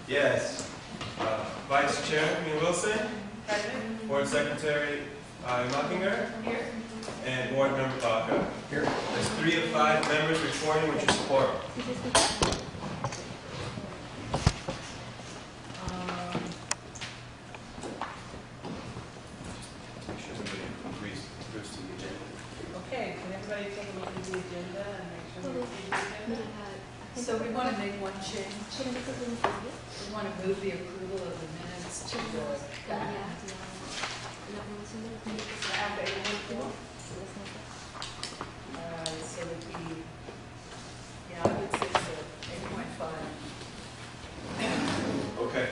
Yes. Vice Chairman Wilson. Present. Board Secretary Mockinger. Here. And Board Member Baca. Here. There's 3 of 5 members reporting, which is quorum. Okay, can everybody take a look at the agenda and make sure we see the agenda? So we want to make one change. We want to move the approval of the minutes to the after 8:04. So that we, yeah, I would say so, 8.5. Okay.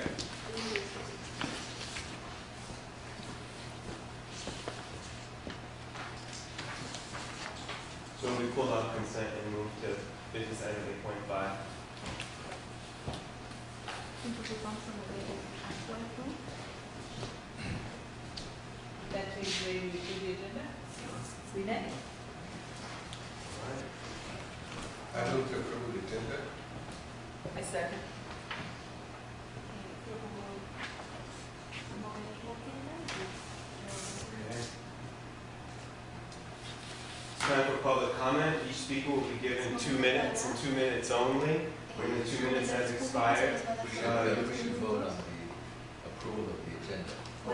So we pull out consent and move to business item 8.5. That change the way we do the agenda? We may. I move to approve the agenda. I second. It's time for public comment. Each speaker will be given 2 minutes and 2 minutes only. When the 2 minutes has expired, We should vote on the approval of the agenda. We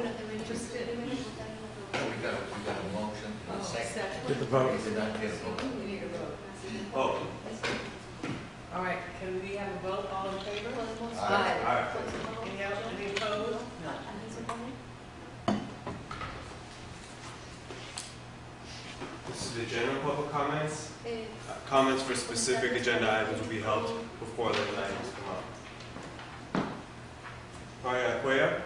got a motion and a second. Get the vote. We did not get a vote. We need a vote. oh, All right, can we have a vote, all in favor? Aye. all right. Any else, any opposed? No. This is the general public comments. Comments for specific agenda items will be held before the items come up. Maria Cuellar.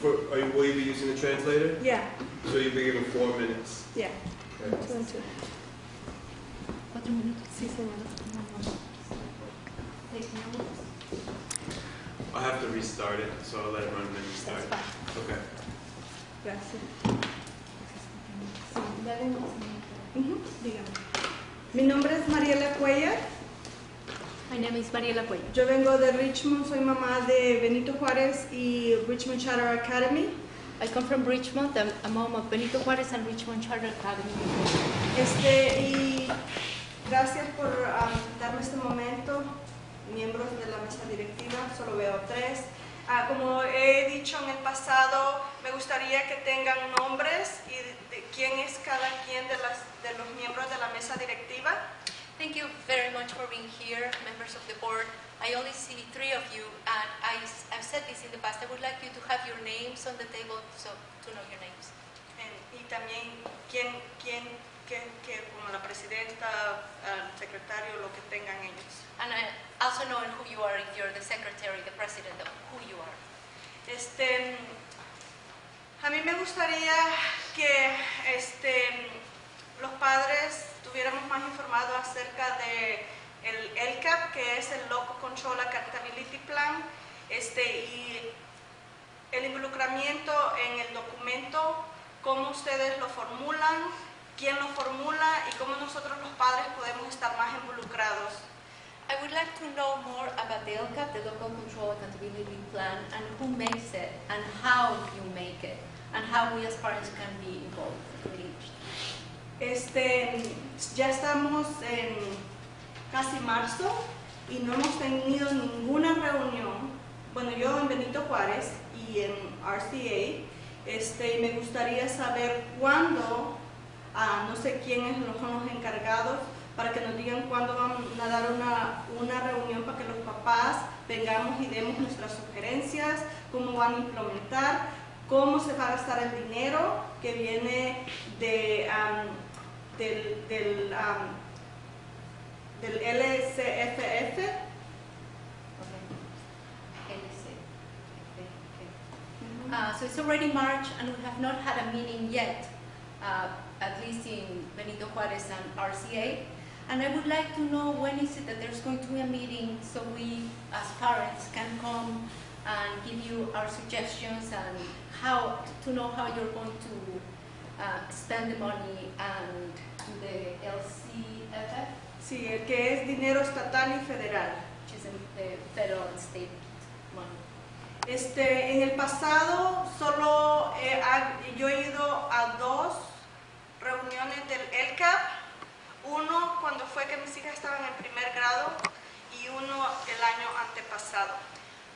Will you be using the translator? Yeah, So you'll be given 4 minutes. yeah. Okay. 2 and 2. 4 minutos. Sí, señora. I'll have to restart it, so I'll let it run and then restart. That's fine. Okay. Gracias. Ujú, dígame. Mi nombre es Mariela Cuellar. My name is Mariela Cuello. Yo vengo de Richmond, soy mamá de Benito Juárez y Richmond Charter Academy. I come from Richmond. I'm a mom of Benito Juárez and Richmond Charter Academy. Y gracias por darme este momento, miembros de la mesa directiva, solo veo 3. Como he dicho en el pasado, me gustaría que tengan nombres y de quién es cada quien de los miembros de la mesa directiva. Thank you very much for being here, members of the board. I only see 3 of you, and I've said this in the past. I would like you to have your names on the table, so to know your names. Y también quién como la presidenta, el secretario, lo que tengan ellos. And I also knowing who you are, if you're the secretary, the president, of who you are. A mí me gustaría que los padres estuviéramos más informados acerca de el LCAP, que es el Local Control Accountability Plan, y el involucramiento en el documento, cómo ustedes lo formulan, quién lo formula y cómo nosotros los padres podemos estar más involucrados. I would like to know more about the LCAP, the Local Control Accountability Plan, and who makes it, and how you make it, and how we as parents can be involved. Ya estamos en casi marzo y no hemos tenido ninguna reunión. Bueno, yo en Benito Juárez y en RCA, y me gustaría saber cuándo, no sé quiénes son los encargados, para que nos digan cuándo van a dar una reunión para que los papás vengamos y demos nuestras sugerencias, cómo van a implementar, cómo se va a gastar el dinero que viene del LCFF. So it's already March and we have not had a meeting yet, at least in Benito Juárez and RCA. And I would like to know when is it that there's going to be a meeting so we as parents can come and give you our suggestions and how to know how you're going to spend the money and the LCFF. Sí, el que es dinero estatal y federal. which is in the federal and state money. En el pasado solo yo he ido a 2 reuniones del LCAP, uno cuando fue que mis hijas estaban en primer grado y uno el año antepasado.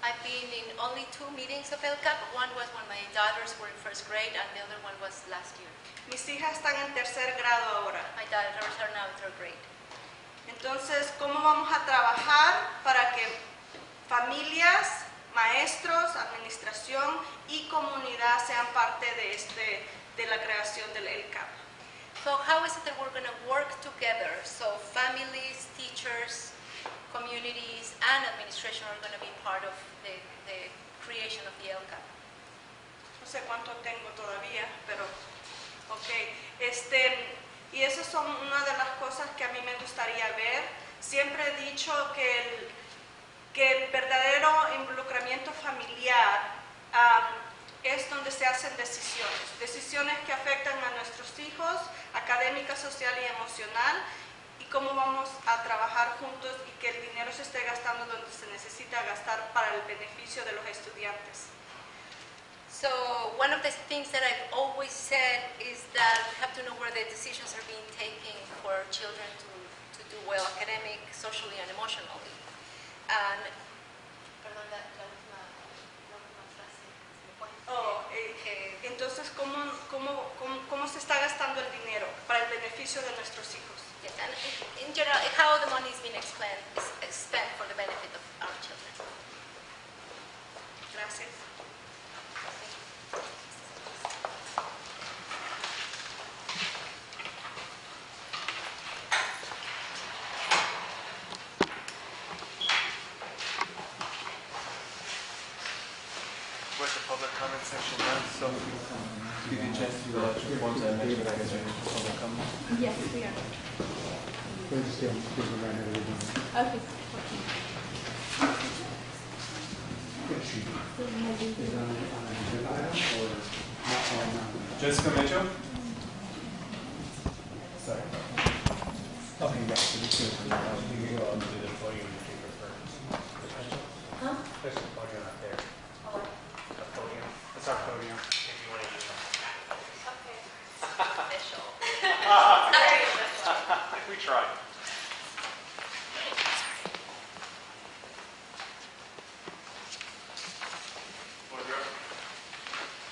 I've been in only 2 meetings of LCAP. One was when my daughters were in first grade, and the other one was last year. Mis hijas están en tercer grado ahora. My daughters are now in third grade. Entonces, ¿cómo vamos a trabajar para que familias, maestros, administración y comunidad sean parte de la creación del LCAP? So how is it that we're going to work together? So families, teachers, communities, and administration are going to be part of the creation of the LCAP. No sé cuánto tengo todavía, pero ok. Y esas son una de las cosas que a mí me gustaría ver. Siempre he dicho que el verdadero involucramiento familiar es donde se hacen decisiones que afectan a nuestros hijos, académica, social y emocional, y cómo vamos a trabajar juntos y que el dinero se esté gastando donde se necesita gastar para el beneficio de los estudiantes. So one of the things that I've always said is that we have to know where the decisions are being taken for children to do well academic, socially, and emotionally. And, perdón, la última frase. Entonces, ¿cómo se está gastando el dinero para el beneficio de nuestros hijos? Yes, and in general, how the money is being spent for the benefit of our children. Gracias. With the public comment section done, so give you a chance to fill out your forms. I mentioned that as your initial public comment. Yes, we are. We're just going to right now. Okay. Is that on an agenda item or not on that? Jessica Mitchell? Sorry. Okay, yeah, so this is, You can go up to the podium and take her first. Huh? There's a podium up there. Oh, A podium. That's our podium. If you want to use it. okay. Official. We tried.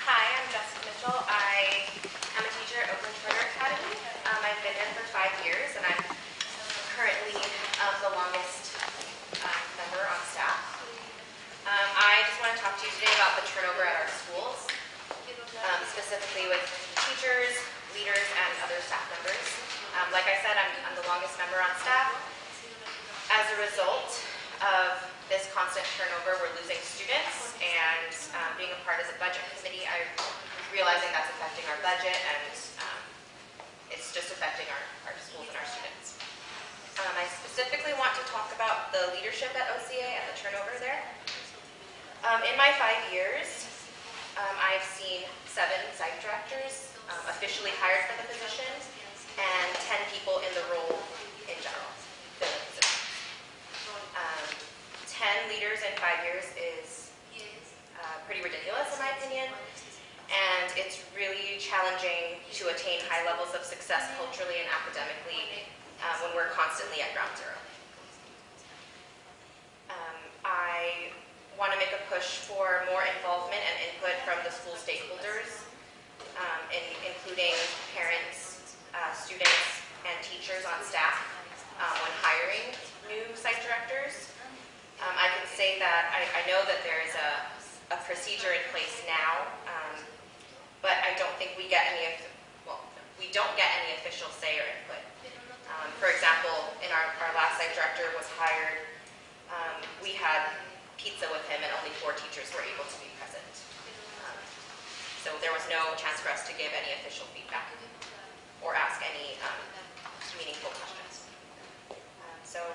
Hi, I'm Jessica Mitchell. I am a teacher at Oakland Academy. I've been there for 5 years, and I'm currently the longest member on staff. I just want to talk to you today about the turnover at our schools, specifically with teachers, leaders, and other staff members. Like I said, I'm the longest member on staff. As a result of this constant turnover, we're losing students, and being a part of the budget committee, I'm realizing that's affecting our budget, and it's just affecting our schools and our students. I specifically want to talk about the leadership at OCA and the turnover there. In my 5 years, I've seen 7 site directors officially hired for the position, and 10 people in the role in general fill the position. 10 leaders in 5 years is pretty ridiculous in my opinion, and it's really challenging to attain high levels of success culturally and academically when we're constantly at ground zero. I want to make a push for more involvement and input from the school stakeholders, including parents, students, and teachers on staff when hiring new site directors. I can say that I know that there is a procedure in place now, but I don't think we get any official say or input. For example, in our last site director was hired, we had pizza with him and only 4 teachers were able to be present. So there was no chance for us to give any official feedback or ask any meaningful questions. So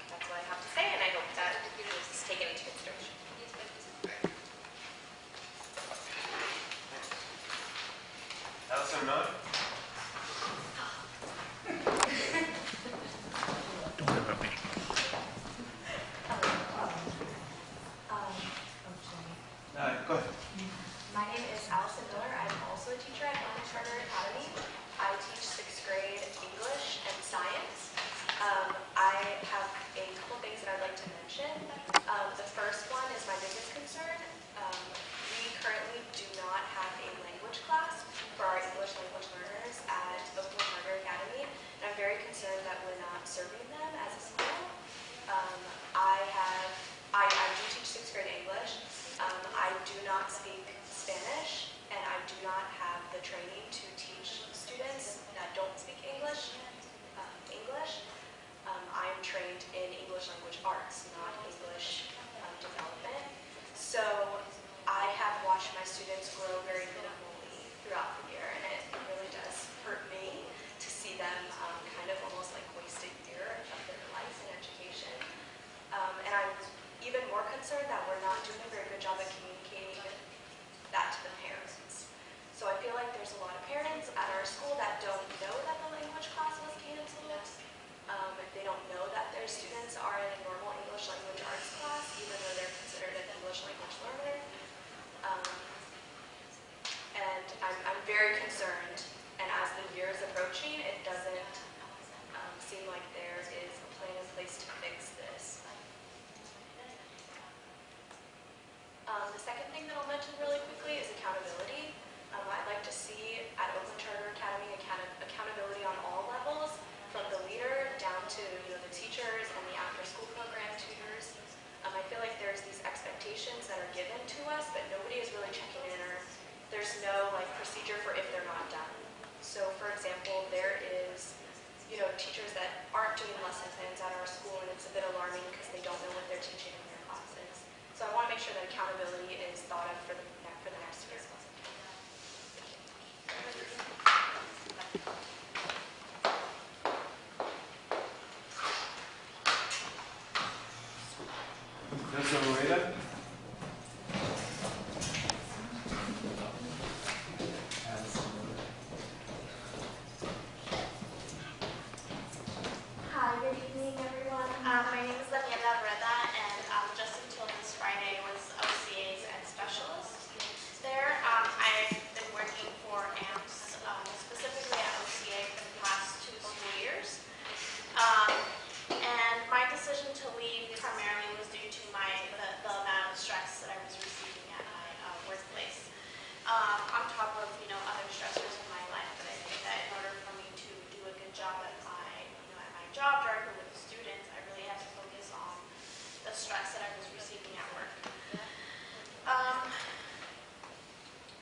that's what I have to say, and I hope that is taken into consideration. Allison Miller? concerned that we're not serving them as a school. I do teach 6th grade English. I do not speak Spanish, and I do not have the training to teach students that don't speak English. I am trained in English language arts, not English development. So I have watched my students grow very minimally throughout the year, and it really does hurt me to see them kind of almost like waste a year of their life in education. And I'm even more concerned that we're not doing a very good job of communicating that to the parents. So I feel like there's a lot of parents at our school that don't know that the language class was canceled. They don't know that their students are in a normal English language arts class, even though they're considered an English language learner. And I'm very concerned, and as the year is approaching, it doesn't seem like there is a plan in place to fix this. The second thing that I'll mention really quickly is accountability. I'd like to see at Oakland Charter Academy accountability on all levels, from the leader down to the teachers and the after-school program tutors. I feel like there's these expectations that are given to us, but nobody is really checking in, or there's no procedure for if they're not done. So, for example, there is teachers that aren't doing lesson plans at our school, and it's a bit alarming because they don't know what they're teaching in their classes. So I want to make sure that accountability is thought of for the next year. Councilor Moreta? Hi, good evening, everyone. My name is Daniela Breda, and just until this Friday was OCAs and specialists there. I've been working for AMPS, specifically at OCA for the past 2 school years. And my decision to leave primarily was due to the amount of stress that I was receiving at my workplace. On top of other stressors in my life, but I think that in order for me to do a good job at my job directly with the students, I really had to focus on the stress that I was receiving at work.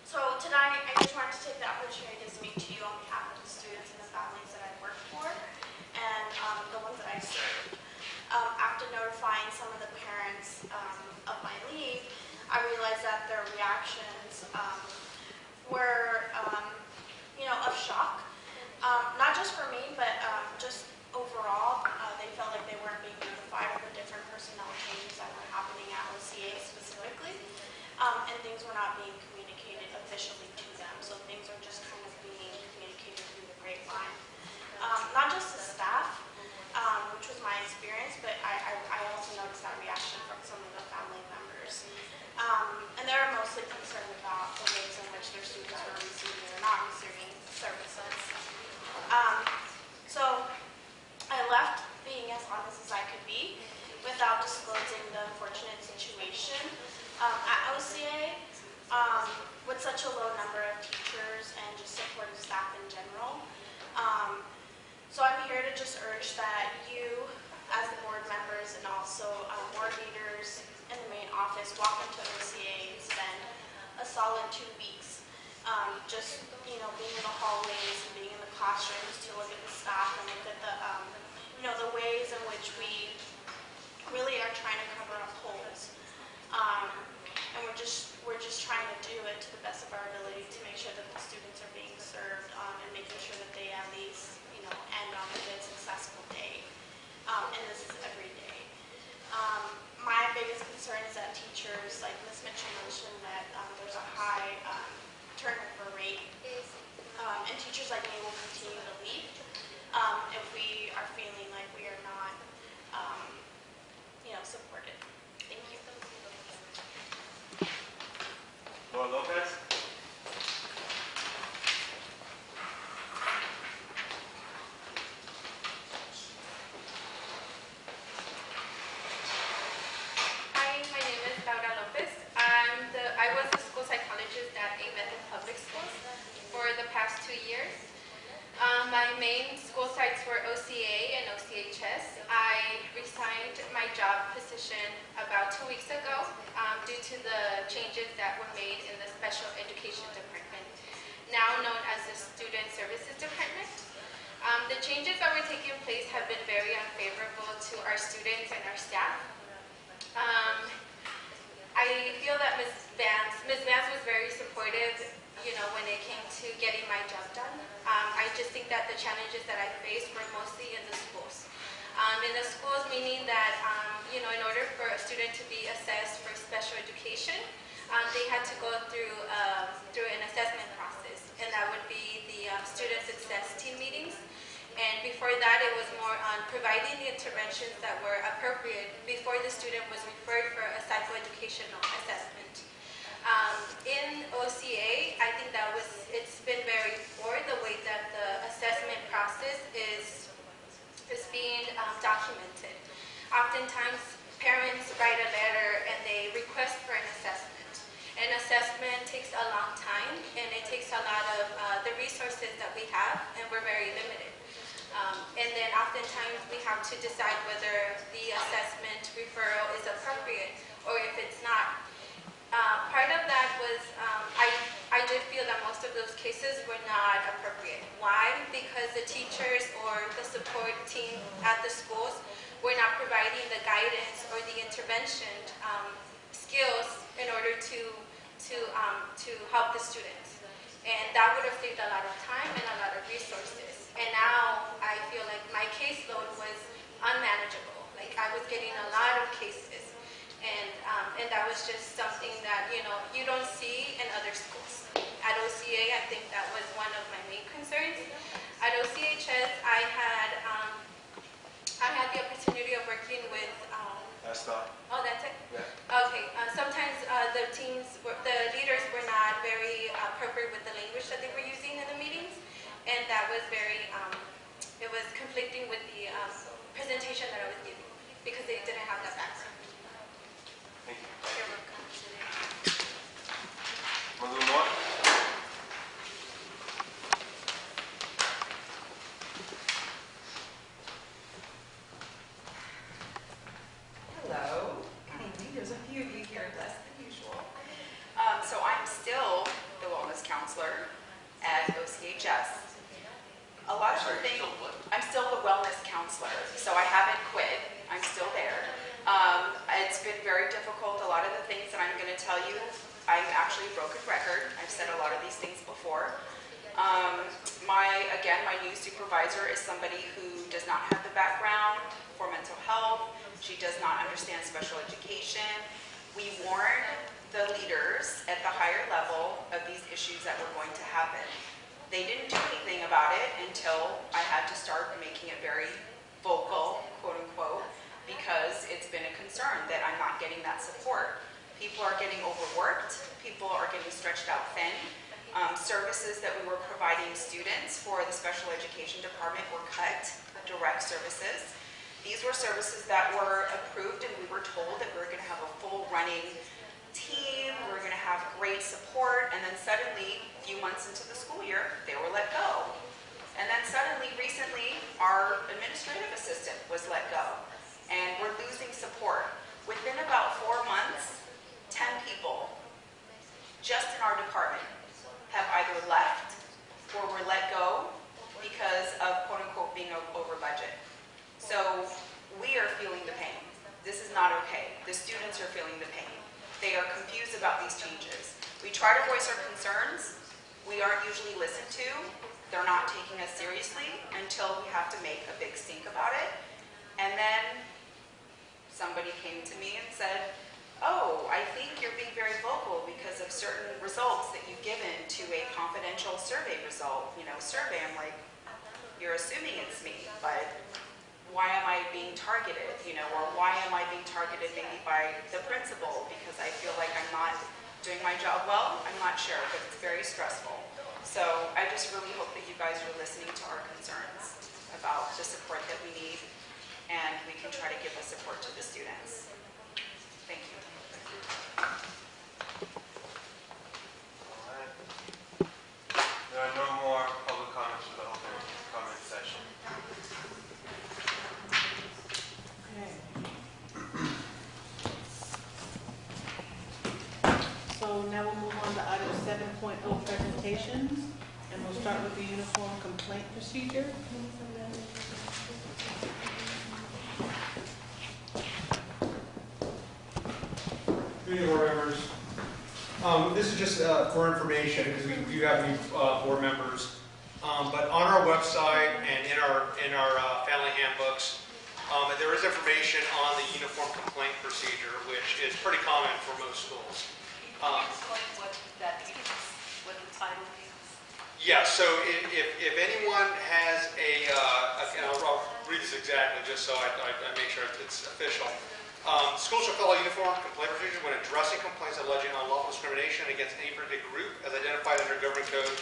So tonight, I just wanted to take the opportunity to speak to you on behalf of the students and the families that I work for, and the ones that I serve. After notifying some of the parents of my leave, I realized that their reactions were, of shock. Not just for me, but just overall. They felt like they weren't being notified of the different personnel changes that were happening at OCA specifically, and things were not being communicated officially to them. So things are just kind of being communicated through the grapevine. Not just the staff, which was my experience, but I also noticed that reaction from some of the family members. And they were mostly concerned about the ways in which their students were receiving or not receiving services. So I left being as honest as I could be without disclosing the unfortunate situation at OCA with such a low number of teachers and just supportive staff in general. So I'm here to just urge that you, as the board members and also board leaders in the main office, walk into OCA and spend a solid 2 weeks just being in the hallways and being in the classrooms to look at the staff and look at the ways in which we really are trying to cover up holes. And we're just trying to do it to the best of our ability to make sure that the students are being served and making sure that they at least end on a good, successful day. And this is every day. My biggest concern is that teachers, like Ms. Mitchell mentioned, that there's a high turnover rate, and teachers like me will continue to leave if we are feeling like we are not, supported. Thank you. Laura Lopez? the changes that were made in the Special Education Department, now known as the Student Services Department. The changes that were taking place have been very unfavorable to our students and our staff. I feel that Ms. Vance was very supportive, when it came to getting my job done. I just think that the challenges that I faced were mostly in the schools. In the schools, meaning that, in order for a student to be assessed for special education, they had to go through an assessment process, and that would be the student success team meetings. And before that, it was more on providing the interventions that were appropriate before the student was referred for a psychoeducational assessment. In OCA, I think it's been very poor the way that the assessment process is being documented. Oftentimes, parents write a letter and they request for an assessment. An assessment takes a long time, and it takes a lot of the resources that we have, and we're very limited. And then oftentimes we have to decide whether the assessment referral is appropriate or if it's not. Part of that was I did feel that most of those cases were not appropriate. Why? Because the teachers or the support team at the schools were not providing the guidance or the intervention skills in order to help the students. And that would have saved a lot of time and a lot of resources. And now I feel like my caseload was unmanageable. Like I was getting a lot of cases. And that was just something that, you don't see in other schools. At OCA, I think that was one of my main concerns. At OCHS, I had the opportunity of working with... That's not. Oh, that's it? Yeah. Okay. Sometimes the leaders were not very appropriate with the language that they were using in the meetings. And that was it was conflicting with the presentation that I was giving because they didn't have that background. Thank you. You're welcome. Want to do more? Hello. There's a few of you here, less than usual. So I'm still the wellness counselor at OCHS. A lot of the things, I'm still the wellness counselor, so I haven't quit. I'm still there. It's been very difficult. A lot of the things that I'm going to tell you, I'm actually a broken record. I've said a lot of these things before. My new supervisor is somebody who does not have the background for mental health. She does not understand special education. We warned the leaders at the higher level of these issues that were going to happen. They didn't do anything about it until I had to start making it very vocal, quote unquote, because it's been a concern that I'm not getting that support. People are getting overworked. People are getting stretched out thin. Services that we were providing students for the special education department were cut, direct services. These were services that were approved, and we were told that we were going to have a full running team, we were going to have great support, and then suddenly, a few months into the school year, they were let go. And then suddenly, recently, our administrative assistant was let go, and we're losing support. Within about 4 months, 10 people, just in our department, have either left or were let go because of, quote unquote, being over budget. So we are feeling the pain. This is not okay. The students are feeling the pain. They are confused about these changes. We try to voice our concerns. We aren't usually listened to. They're not taking us seriously until we have to make a big stink about it. And then somebody came to me and said, oh, I think you're being very vocal because of certain results that you've given to a confidential survey result, survey. I'm like, you're assuming it's me, but why am I being targeted, or why am I being targeted maybe by the principal because I feel like I'm not doing my job well? I'm not sure, but it's very stressful. So I just really hope that you guys are listening to our concerns about the support that we need, and we can try to give the support to the students. Thank you. All right. There are no more public comments for the open comment session. citations, and we'll start with the uniform complaint procedure. Good evening, board members. This is just for information because we do have new board members. But on our website and in our family handbooks, there is information on the uniform complaint procedure, which is pretty common for most schools. Can you explain what that means, what the title means? Yeah, so if anyone has and I'll read this exactly just so I make sure it's official. Schools shall follow uniform complaint procedure when addressing complaints alleging unlawful discrimination against any particular group as identified under Government Code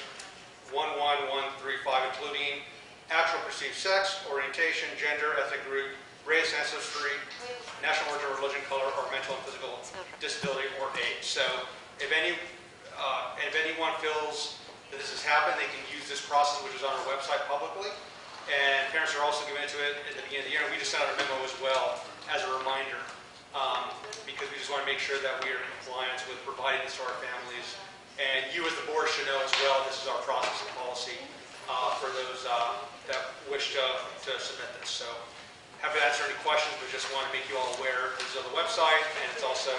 11135, including actual perceived sex, orientation, gender, ethnic group, race, ancestry, national origin, religion, color, or mental and physical disability or age. So if anyone feels that this has happened, they can use this process, which is on our website publicly. And parents are also given into it at the beginning of the year. And we just sent out a memo as well as a reminder, because we just want to make sure that we are in compliance with providing this to our families. And you as the board should know as well, this is our process and policy for those that wish to submit this. So happy to answer any questions, but just want to make you all aware this is on the website and it's also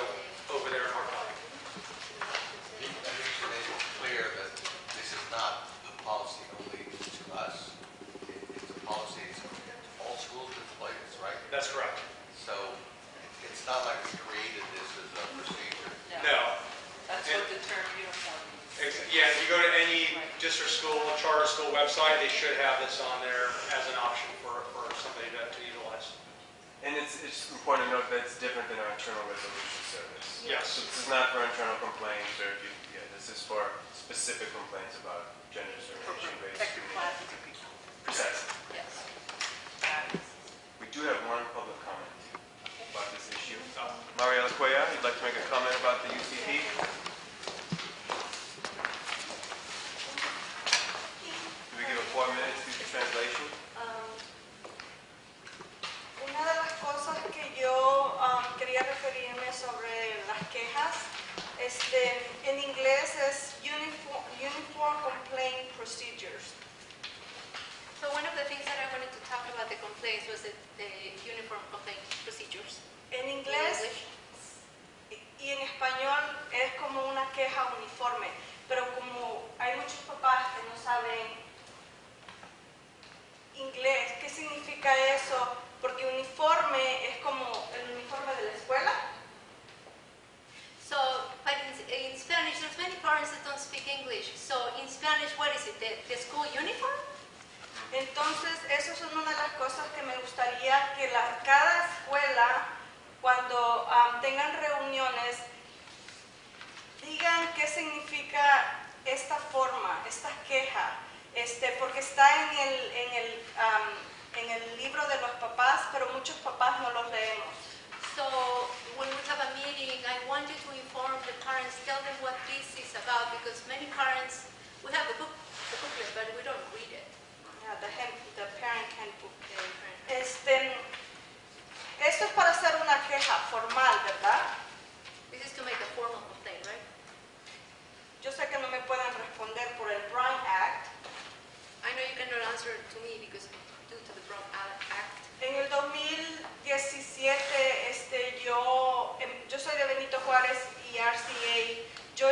over there in our copy. I think we should make it clear that this is not a policy only to us. It's a policy to all schools and employers, right? That's correct. So it's not like we created this as a procedure. No. That's what the term uniform means. Yeah, if you go to any district school, charter school website, they should have this on there as an option for somebody to utilize. And it's important to note that it's different than our internal resolution service. Yes. So this is not for internal complaints, or this is for specific complaints about gender discrimination, race discrimination. Precisely. Yes. We do have one public comment about this issue. Mariela Cuellar, you'd like to make a comment about the UCP? Do we give a 4 minutes to the translation? Una de las cosas que yo quería referirme sobre las quejas, en inglés es uniform complaint procedures. So one of the things that I wanted to talk about the complaints was the uniform complaint procedures. En inglés y en español es como una queja uniforme, pero como hay muchos papás que no saben inglés, ¿qué significa eso? Porque uniforme es como el uniforme de la escuela. So, but in Spanish, there's many parents that don't speak English. So in Spanish, what is it? The school uniform? Entonces, eso es una de las cosas que me gustaría que cada escuela, cuando tengan reuniones, digan qué significa esta forma, esta queja, porque está en el libro de los papás, pero muchos papás no los leemos. So when we have a meeting, I want you to inform the parents, tell them what this is about, because many parents, we have the booklet, but we don't read it. Yeah, the parent handbook. Esto es para hacer una queja formal, ¿verdad? This is to make a formal complaint, right? Yo sé que no me pueden responder por el Brown Act. I know you cannot answer to me because due to the Brown Act. En el 2017, yo soy de Benito Juárez y RCA. Yo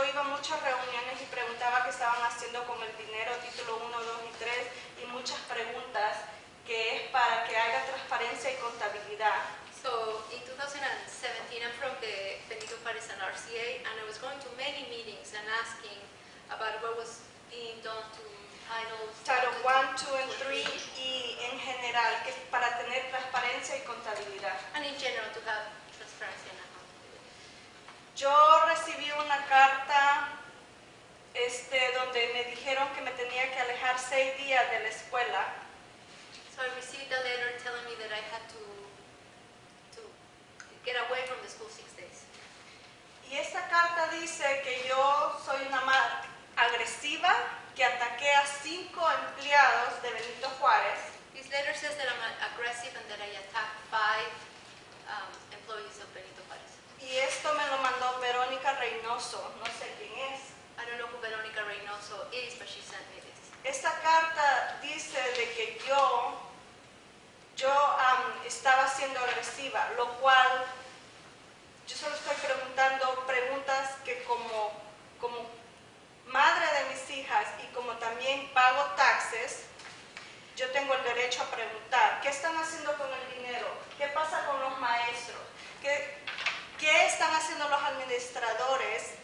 iba a muchas reuniones y preguntaba qué estaban haciendo con el dinero, título 1, 2 y 3, y muchas preguntas que es para que haya transparencia y contabilidad. So in 2017, I'm from the Benito Juárez and RCA, and I was going to many meetings and asking about what was being done to Title 1, 2, and 3 y en general, que es para tener transparencia y contabilidad. And in general, to have transparency and accountability. Yo recibí una carta donde me dijeron que me tenía que alejar 6 días de la escuela. So I received a letter telling me that I had to get away from the school 6 days. Y esta carta dice que yo soy una madre agresiva, que ataqué a 5 empleados de Benito Juárez. This letter says that I'm aggressive and that I attacked 5 employees of Benito Juárez. Y esto me lo mandó Verónica Reynoso, no sé quién es. I don't know who Veronica Reynoso is, but she sent me this. Esta carta dice de que yo estaba siendo agresiva, lo cual yo solo estoy preguntando preguntas que como madre de mis hijas y como también pago taxes, yo tengo el derecho a preguntar, ¿qué están haciendo con el dinero? ¿Qué pasa con los maestros? ¿Qué están haciendo los administradores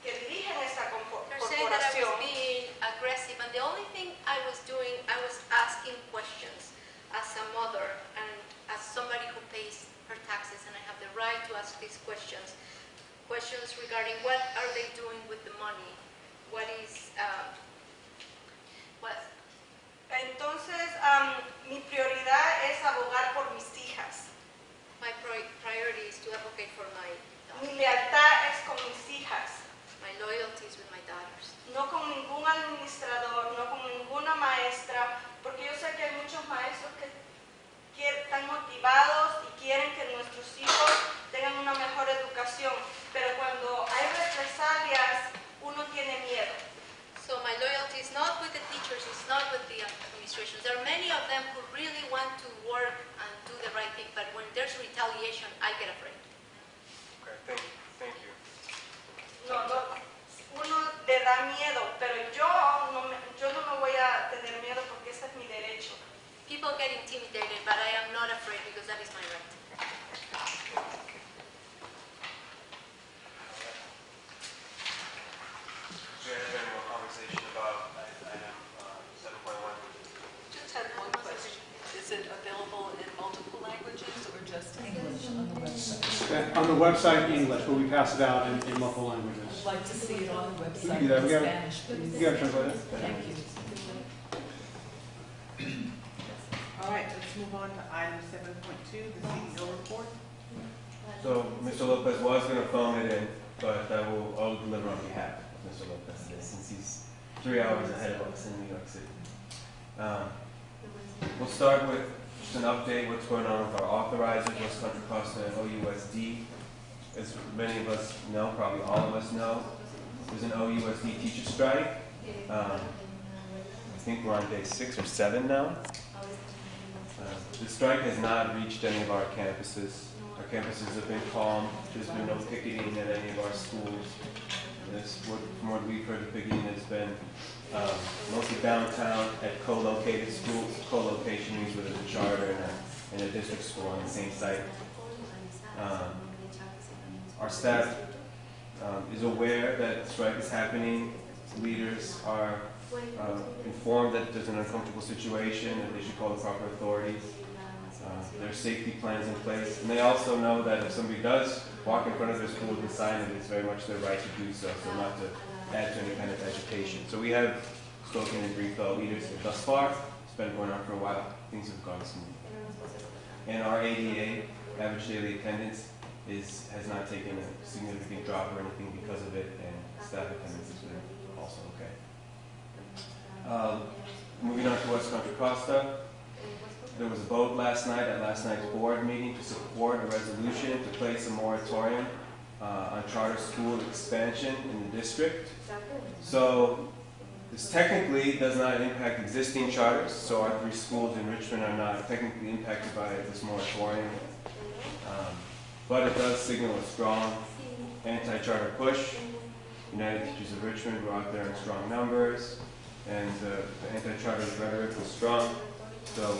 que dirigen esta They're saying that I corporación? was being aggressive, and the only thing I was doing, I was asking questions as a mother and as somebody who pays her taxes, and I have the right to ask these questions. Questions regarding what are they doing with the money? What is, what? Entonces, mi prioridad es abogar por mis hijas. My priority is to advocate for my Mi daughters. lealtad es con mis hijas, My loyalty is with my daughters. no con ningún administrador, no con ninguna maestra, porque yo sé que hay muchos maestros que están motivados y quieren que nuestros hijos tengan una mejor educación, pero cuando hay represalias, uno tiene miedo. So my loyalty is not with the teachers, it's not with the administrations. There are many of them who really want to work and do the right thing, but when there's retaliation, I get afraid. Okay, thank you. Uno le da miedo, pero yo no me voy a tener miedo porque ese es mi derecho. People get intimidated, but I am not afraid because that is my right. Do you have any more conversation about item 7.1? Just had one question. Is it available in multiple languages or just English on the website? On the website, English, but we pass it out in multiple languages. I'd like to see it on the We website can do that. in We got Spanish, please. You got to translate it? Thank you. All right, let's move on to item 7.2, the CEO report. So Mr. Lopez was going to phone it in, but I'll deliver on behalf of Mr. Lopez today, since he's 3 hours ahead of us in New York City. We'll start with just an update, what's going on with our authorizers, West Contra Costa and OUSD. As many of us know, probably all of us know, there's an OUSD teacher strike. I think we're on day 6 or 7 now. The strike has not reached any of our campuses. Our campuses have been calm. There's been no picketing at any of our schools. From what we've heard, the picketing has been mostly downtown at co-located schools. Co-location means where there's a charter and a district school on the same site. Our staff is aware that the strike is happening. Leaders are informed that there's an uncomfortable situation and they should call the proper authorities. There are safety plans in place. And they also know that if somebody does walk in front of their school with a sign, it's very much their right to do so, so not to add to any kind of agitation. So we have spoken and briefed our leaders thus far. It's been going on for a while. Things have gone smoothly. And our ADA, average daily attendance, has not taken a significant drop or anything because of it, and staff attendance has been also okay. Moving on to West Contra Costa, there was a vote last night at last night's board meeting to support a resolution to place a moratorium on charter school expansion in the district. So this technically does not impact existing charters, so our 3 schools in Richmond are not technically impacted by this moratorium. But it does signal a strong anti-charter push. United Teachers of Richmond were out there in strong numbers, and the anti-charter rhetoric was strong. So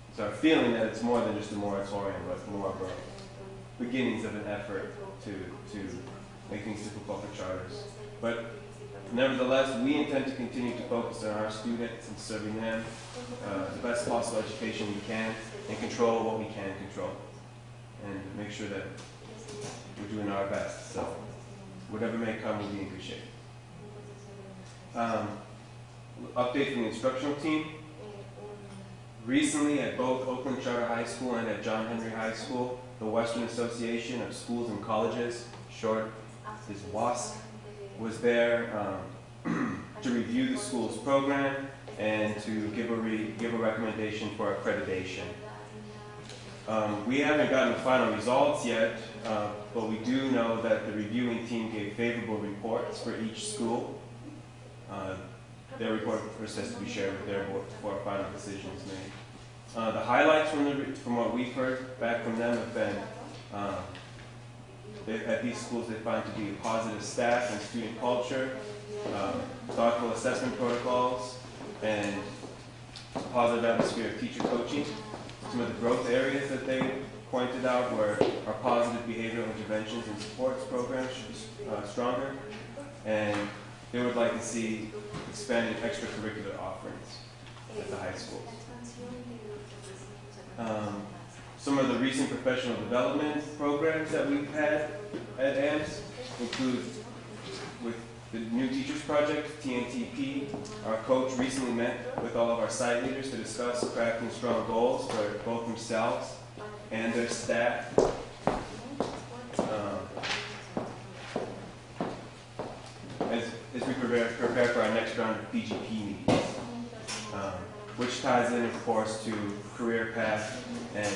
it's our feeling that it's more than just a moratorium, but more of a beginnings of an effort to make things difficult for charters. But nevertheless, we intend to continue to focus on our students and serving them the best possible education we can and control what we can control, and make sure that we're doing our best. So whatever may come, we'll be in good shape. Update from the instructional team. Recently, at both Oakland Charter High School and at John Henry High School, the Western Association of Schools and Colleges, short is WASC, was there to review the school's program and to give a recommendation for accreditation. We haven't gotten the final results yet, but we do know that the reviewing team gave favorable reports for each school. Their report, of course, has to be shared with their board before a final decision is made. The highlights from what we've heard back from them have been at these schools they find to be a positive staff and student culture, thoughtful assessment protocols, and a positive atmosphere of teacher coaching. Some of the growth areas that they pointed out were our positive behavioral interventions and supports programs should be stronger, and they would like to see expanded extracurricular offerings at the high schools. Some of the recent professional development programs that we've had at AMS include with the New Teachers Project, TNTP. Our coach recently met with all of our site leaders to discuss crafting strong goals for both themselves and their staff. As we prepare for our next round of PGP meetings, which ties in, of course, to career path and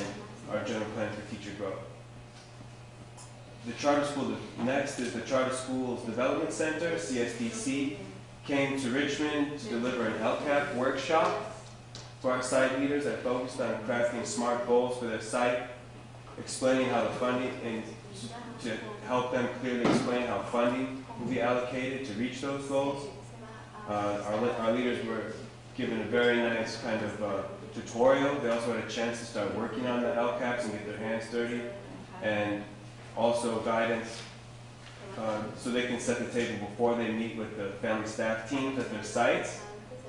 our general plan for teacher growth. The charter school, next is the Charter Schools Development Center, CSDC, came to Richmond to deliver an LCAP workshop for our site leaders that focused on crafting smart goals for their site, explaining how the funding, and to help them clearly explain how funding will be allocated to reach those goals. Our leaders were given a very nice kind of tutorial. They also had a chance to start working on the LCAPs and get their hands dirty, and also guidance so they can set the table before they meet with the family staff teams at their sites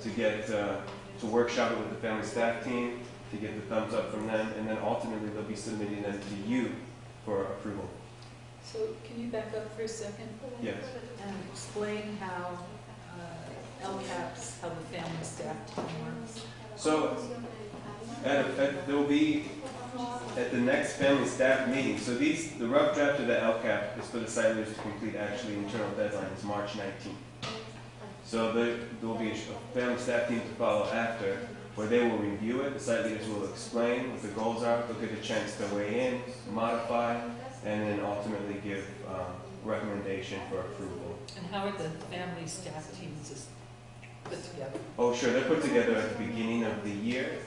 to get to workshop it with the family staff team to get the thumbs up from them, and then ultimately they'll be submitting them to you for approval. So can you back up for a second? Yes. And explain how LCAPs, how the family staff team works. So there will be at the next family staff meeting. So the rough draft of the LCAP is for the site leaders to complete. Actually, internal deadline is March 19th. So there will be a family staff team to follow after, where they will review it. The site leaders will explain what the goals are. They'll get a chance to weigh in, modify, and then ultimately give recommendation for approval. And how are the family staff teams put together? Oh, sure. They're put together at the beginning of the year.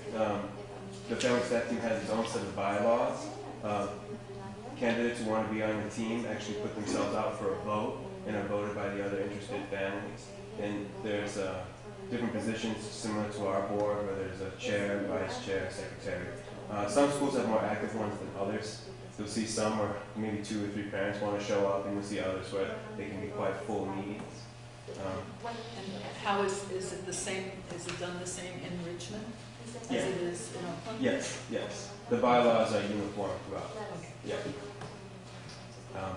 The family staff team has its own set of bylaws. Candidates who want to be on the team actually put themselves out for a vote and are voted by the other interested families. And there's different positions similar to our board, where there's a chair, vice chair, secretary. Some schools have more active ones than others. You'll see some where maybe 2 or 3 parents want to show up, and you'll see others where they can be quite full meetings. And how is it the same? Is it done the same in Richmond as Yeah. it is in Oakland? Yes, yes. The bylaws are uniform throughout. Okay. Yeah.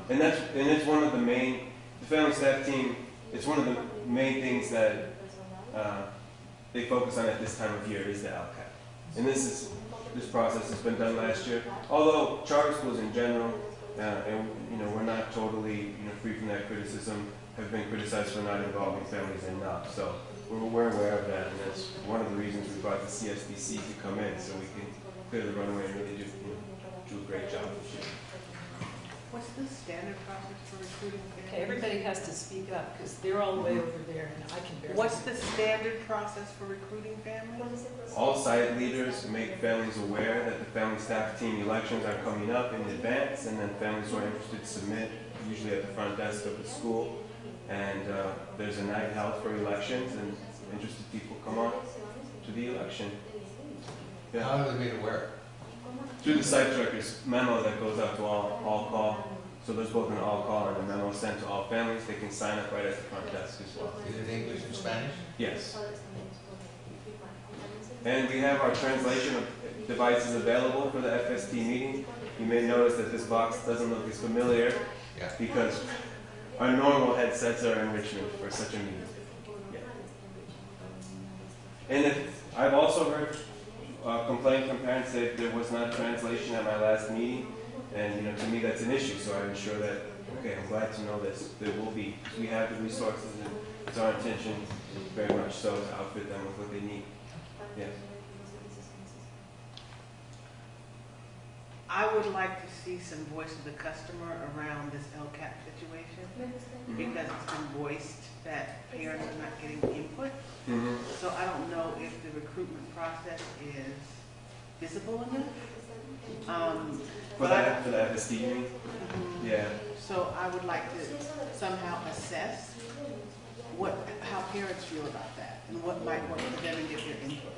And it's one of the main. The family staff team. It's one of the main things that they focus on at this time of year is the LCAP. And this process has been done last year. Although charter schools in general, and we're not totally free from that criticism, have been criticized for not involving families enough. So we're aware of that, and that's one of the reasons we brought the CSDC to come in, so we can clear the runway and really do a great job this year. What's the standard process for recruiting families? Okay, everybody has to speak up because they're all the way over there and I can barely. What's the standard process for recruiting families? All site leaders make families aware that the family staff team elections are coming up in advance, and then families who are interested submit, usually at the front desk of the school. And there's a night held for elections, and interested people come on to the election. Yeah. How are they made aware? Through the site director's memo that goes out to all call. So there's both an all call and a memo sent to all families. They can sign up right at the front desk as well. Is it English and Spanish? Yes. And we have our translation of devices available for the FST meeting. You may notice that this box doesn't look as familiar because our normal headsets are in Richmond for such a meeting. Yeah. And I've also heard complaint from parents that there was not translation at my last meeting, and to me that's an issue. So I ensure that I'm glad to know this. There will be. We have the resources, and it's our intention very much so to outfit them with what they need. Yes. I would like to see some voice of the customer around this LCAP situation, because it's been voiced that parents are not getting input. So I don't know if the recruitment process is visible enough. For the FSD, you mean? Yeah. So I would like to somehow assess how parents feel about that and what might work for them and get their input.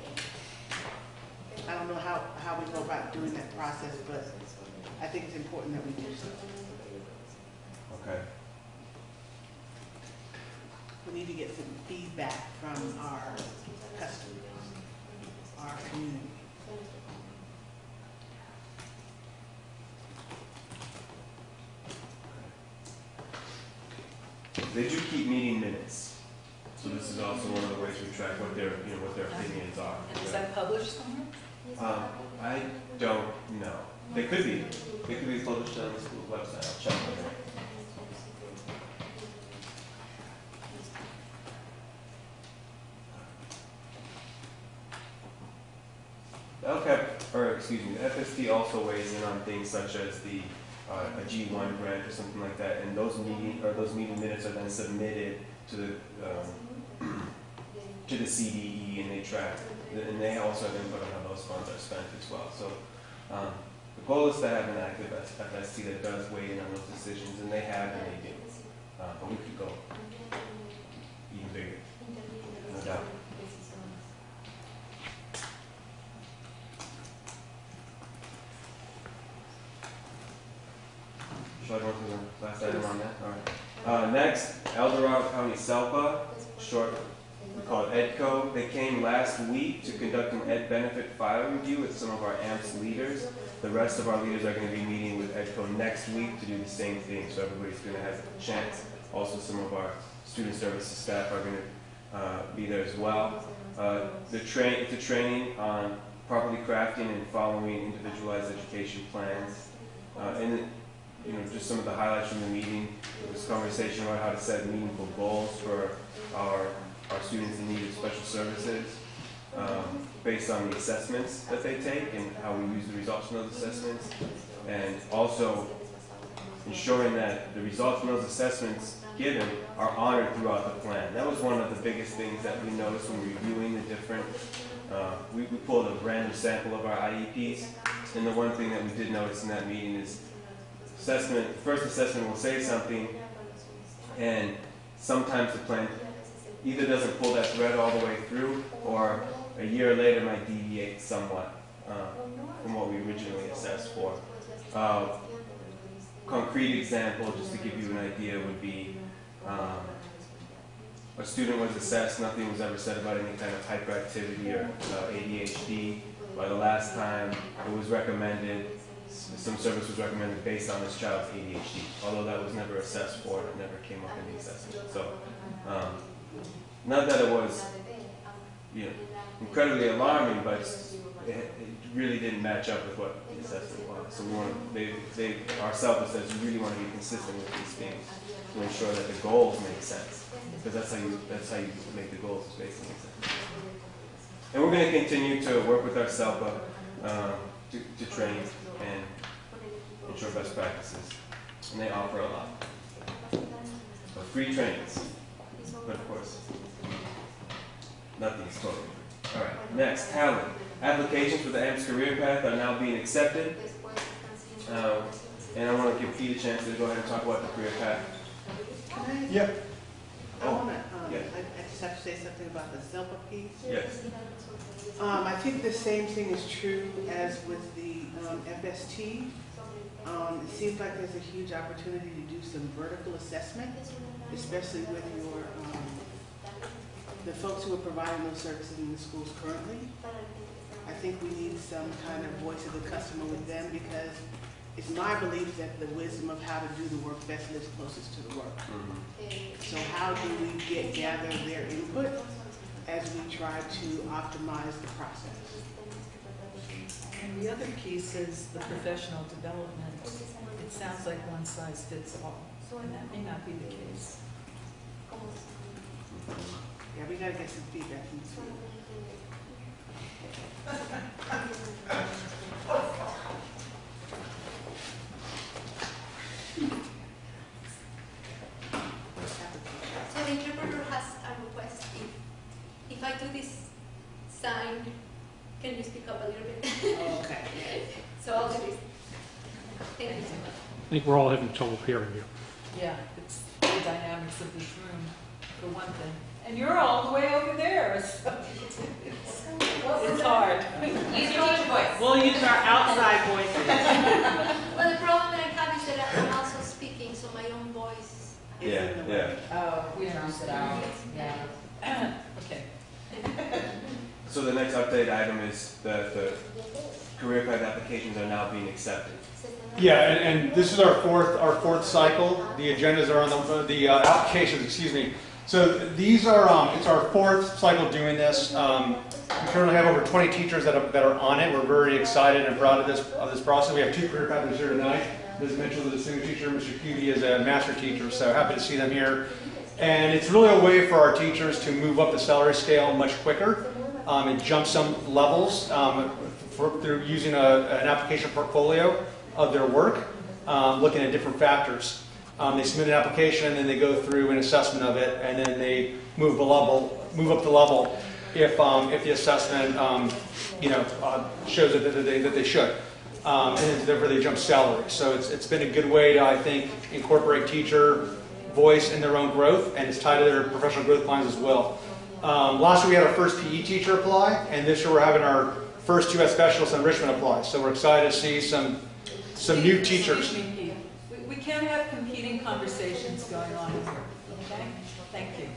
I don't know how we go about doing that process, but I think it's important that we do so. Okay. We need to get some feedback from our customers, our community. They do keep meeting minutes, so this is also one of the ways we track what their opinions are. And is that published somewhere? I don't know. They could be published on the school's website. I'll check on that. Okay, or excuse me, the FSD also weighs in on things such as the a G1 grant or something like that, and those meeting minutes are then submitted to the CDE, and they track, and they also have input on how those funds are spent as well. So the goal is to have an active FST that does weigh in on those decisions, and they have, and they do. But we could go even bigger, no doubt. Shall I go through the last item on that? All right. Next, El Dorado County SELPA, short, we call it EDCO. They came last week to conduct an Ed Benefit file review with some of our AMPS leaders. The rest of our leaders are going to be meeting with EDCO next week to do the same thing, so everybody's going to have a chance. Also, some of our student services staff are going to be there as well. It's a training on properly crafting and following individualized education plans. And just some of the highlights from the meeting. There was conversation about how to set meaningful goals for our students in need of special services based on the assessments that they take and how we use the results from those assessments. And also ensuring that the results from those assessments given are honored throughout the plan. That was one of the biggest things that we noticed when reviewing the different, we pulled a random sample of our IEPs. And the one thing that we did notice in that meeting is first assessment will say something, and sometimes the plan either doesn't pull that thread all the way through, or a year later might deviate somewhat from what we originally assessed for. Concrete example, just to give you an idea, would be a student was assessed, nothing was ever said about any kind of hyperactivity or ADHD. By the last time it was recommended, some service was recommended based on this child's ADHD, although that was never assessed for, it never came up in the assessment. So, not that it was, incredibly alarming, but it really didn't match up with what the assessment was. So ourselves says you really want to be consistent with these things to ensure that the goals make sense, because that's how you make the goals, is based on the assessment. And we're going to continue to work with our SELPA to train and ensure best practices, and they offer a lot. So free trainings, but of course, nothing's totally free. All right, next, talent. Applications for the AMPS career path are now being accepted, and I want to give Pete a chance to go ahead and talk about the career path. Yep. I just have to say something about the SELPA piece. Yes. I think the same thing is true as with the FST. It seems like there's a huge opportunity to do some vertical assessment, especially with the folks who are providing those services in the schools currently. I think we need some kind of voice of the customer with them, because it's my belief that the wisdom of how to do the work best lives closest to the work. So how do we gather their input as we try to optimize the process? And the other piece is the professional development. It sounds like one size fits all, and that may not be the case. Yeah, we got to get some feedback from the school. Can you speak up a little bit? Okay. So I'll do this. Thank you so much. I think we're all having trouble hearing you. Yeah, it's the dynamics of this room, for one thing. And you're all the way over there, so it's hard. Use your teacher voice. We'll use our outside voices. Well, the problem that I have is that I'm also speaking, so my own voice. Yeah. Oh, we drowned it out. Yeah. Okay. So the next update item is that the career path applications are now being accepted. Yeah, and this is our fourth cycle. The agendas are on the applications, excuse me. So these are, it's our fourth cycle doing this. We currently have over 20 teachers that are on it. We're very excited and proud of this process. We have 2 career paths here tonight. Ms. Mitchell is a senior teacher, Mr. Cubey is a master teacher, so happy to see them here. And it's really a way for our teachers to move up the salary scale much quicker. It jumps some levels through using an application portfolio of their work, looking at different factors. They submit an application, and then they go through an assessment of it, and then they move up the level if the assessment shows that they should. And then therefore they jump salary. So it's been a good way to, I think, incorporate teacher voice in their own growth, and it's tied to their professional growth plans as well. Last year we had our first PE teacher apply, and this year we're having our first 2 specialists in Richmond apply. So we're excited to see some new teachers. We can't have competing conversations going on here, okay? Thank you.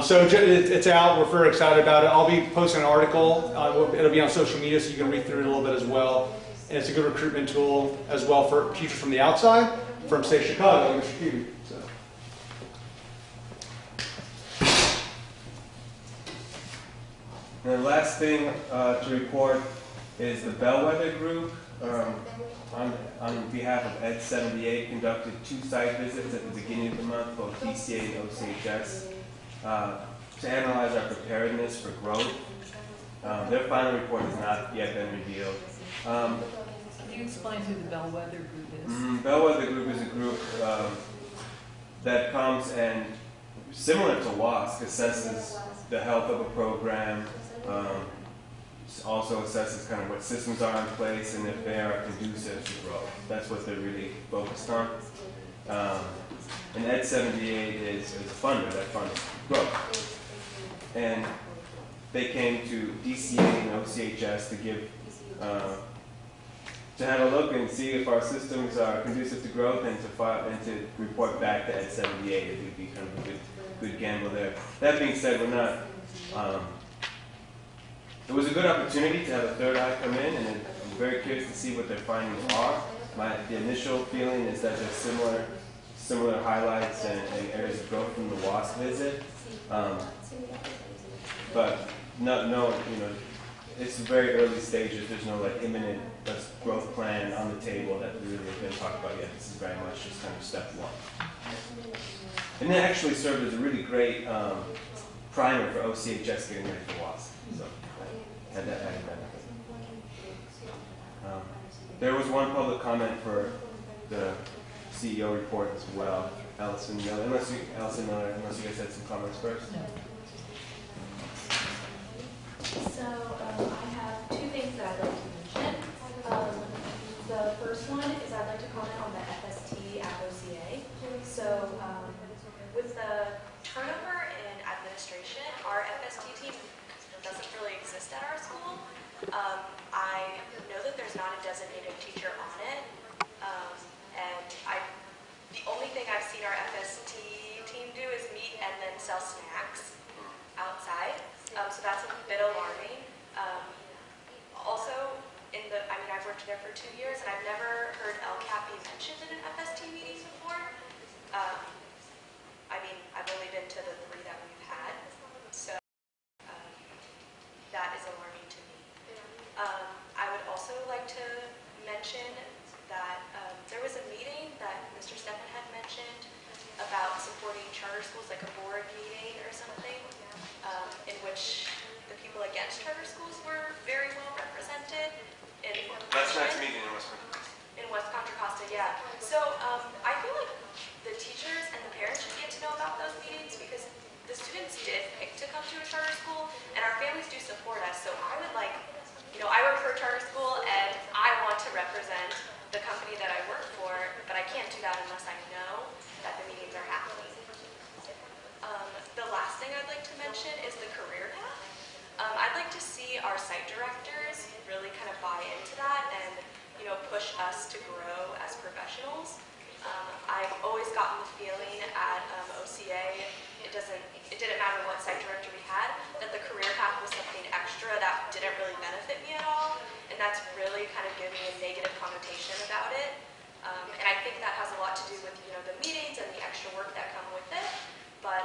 So it's out. We're very excited about it. I'll be posting an article. It'll be on social media, so you can read through it a little bit as well. And it's a good recruitment tool as well for teachers from the outside, from say Chicago, like Mr. Cubey. So. And the last thing to report is the Bellwether Group, on behalf of Ed 78, conducted 2 site visits at the beginning of the month, both DCA and OCHS, to analyze our preparedness for growth. Their final report has not yet been revealed. Can you explain who the Bellwether Group is? Bellwether Group is a group that comes and, similar to WASC, assesses the health of a program, also assesses kind of what systems are in place and if they are conducive to growth. That's what they're really focused on. And Ed 78 is a funder that funds growth. And they came to DCA and OCHS to give, to have a look and see if our systems are conducive to growth, and to report back to Ed 78. It would be kind of a good gamble there. That being said, we're not. It was a good opportunity to have a third eye come in, and I'm very curious to see what their findings are. The initial feeling is that there's similar highlights and areas of growth from the WASC visit, but no, it's very early stages. There's no like imminent growth plan on the table that really has been talked about yet. This is very much just kind of step 1. And it actually served as a really great primer for OCHS getting ready for WASC. So had that added benefit. There was one public comment for the CEO report as well. Allison Miller, unless you guys had some comments first. No. So I have 2 things that I'd like to mention. The first one is I'd like to comment on the FST at OCA. So With the turnover in administration, our FST team doesn't really exist at our school. I know that there's not a designated teacher on it, and the only thing I've seen our FST team do is meet and then sell snacks outside. So that's a bit alarming. Also, I've worked there for 2 years, and I've never heard LCAP be mentioned in an FST meeting before. I've only been to the 3 that we've had, so that is alarming to me. I would also like to mention that there was a meeting that Mr. Steffen had mentioned about supporting charter schools, like a board meeting or something, in which the people against charter schools were very well represented. That's tonight's meeting in West Contra Costa. In West Contra Costa, yeah. So I feel like the teachers and the parents should get to know about those meetings, because the students did pick to come to a charter school, and our families do support us. So I would like, I work for a charter school and I want to represent the company that I work for, but I can't do that unless I know that the meetings are happening. The last thing I'd like to mention is the career path. I'd like to see our site directors really kind of buy into that and push us to grow as professionals. I've always gotten the feeling at OCA, it didn't matter what site director we had, that the career path was something extra that didn't really benefit me at all, and that's really kind of giving me a negative connotation about it. And I think that has a lot to do with the meetings and the extra work that come with it. But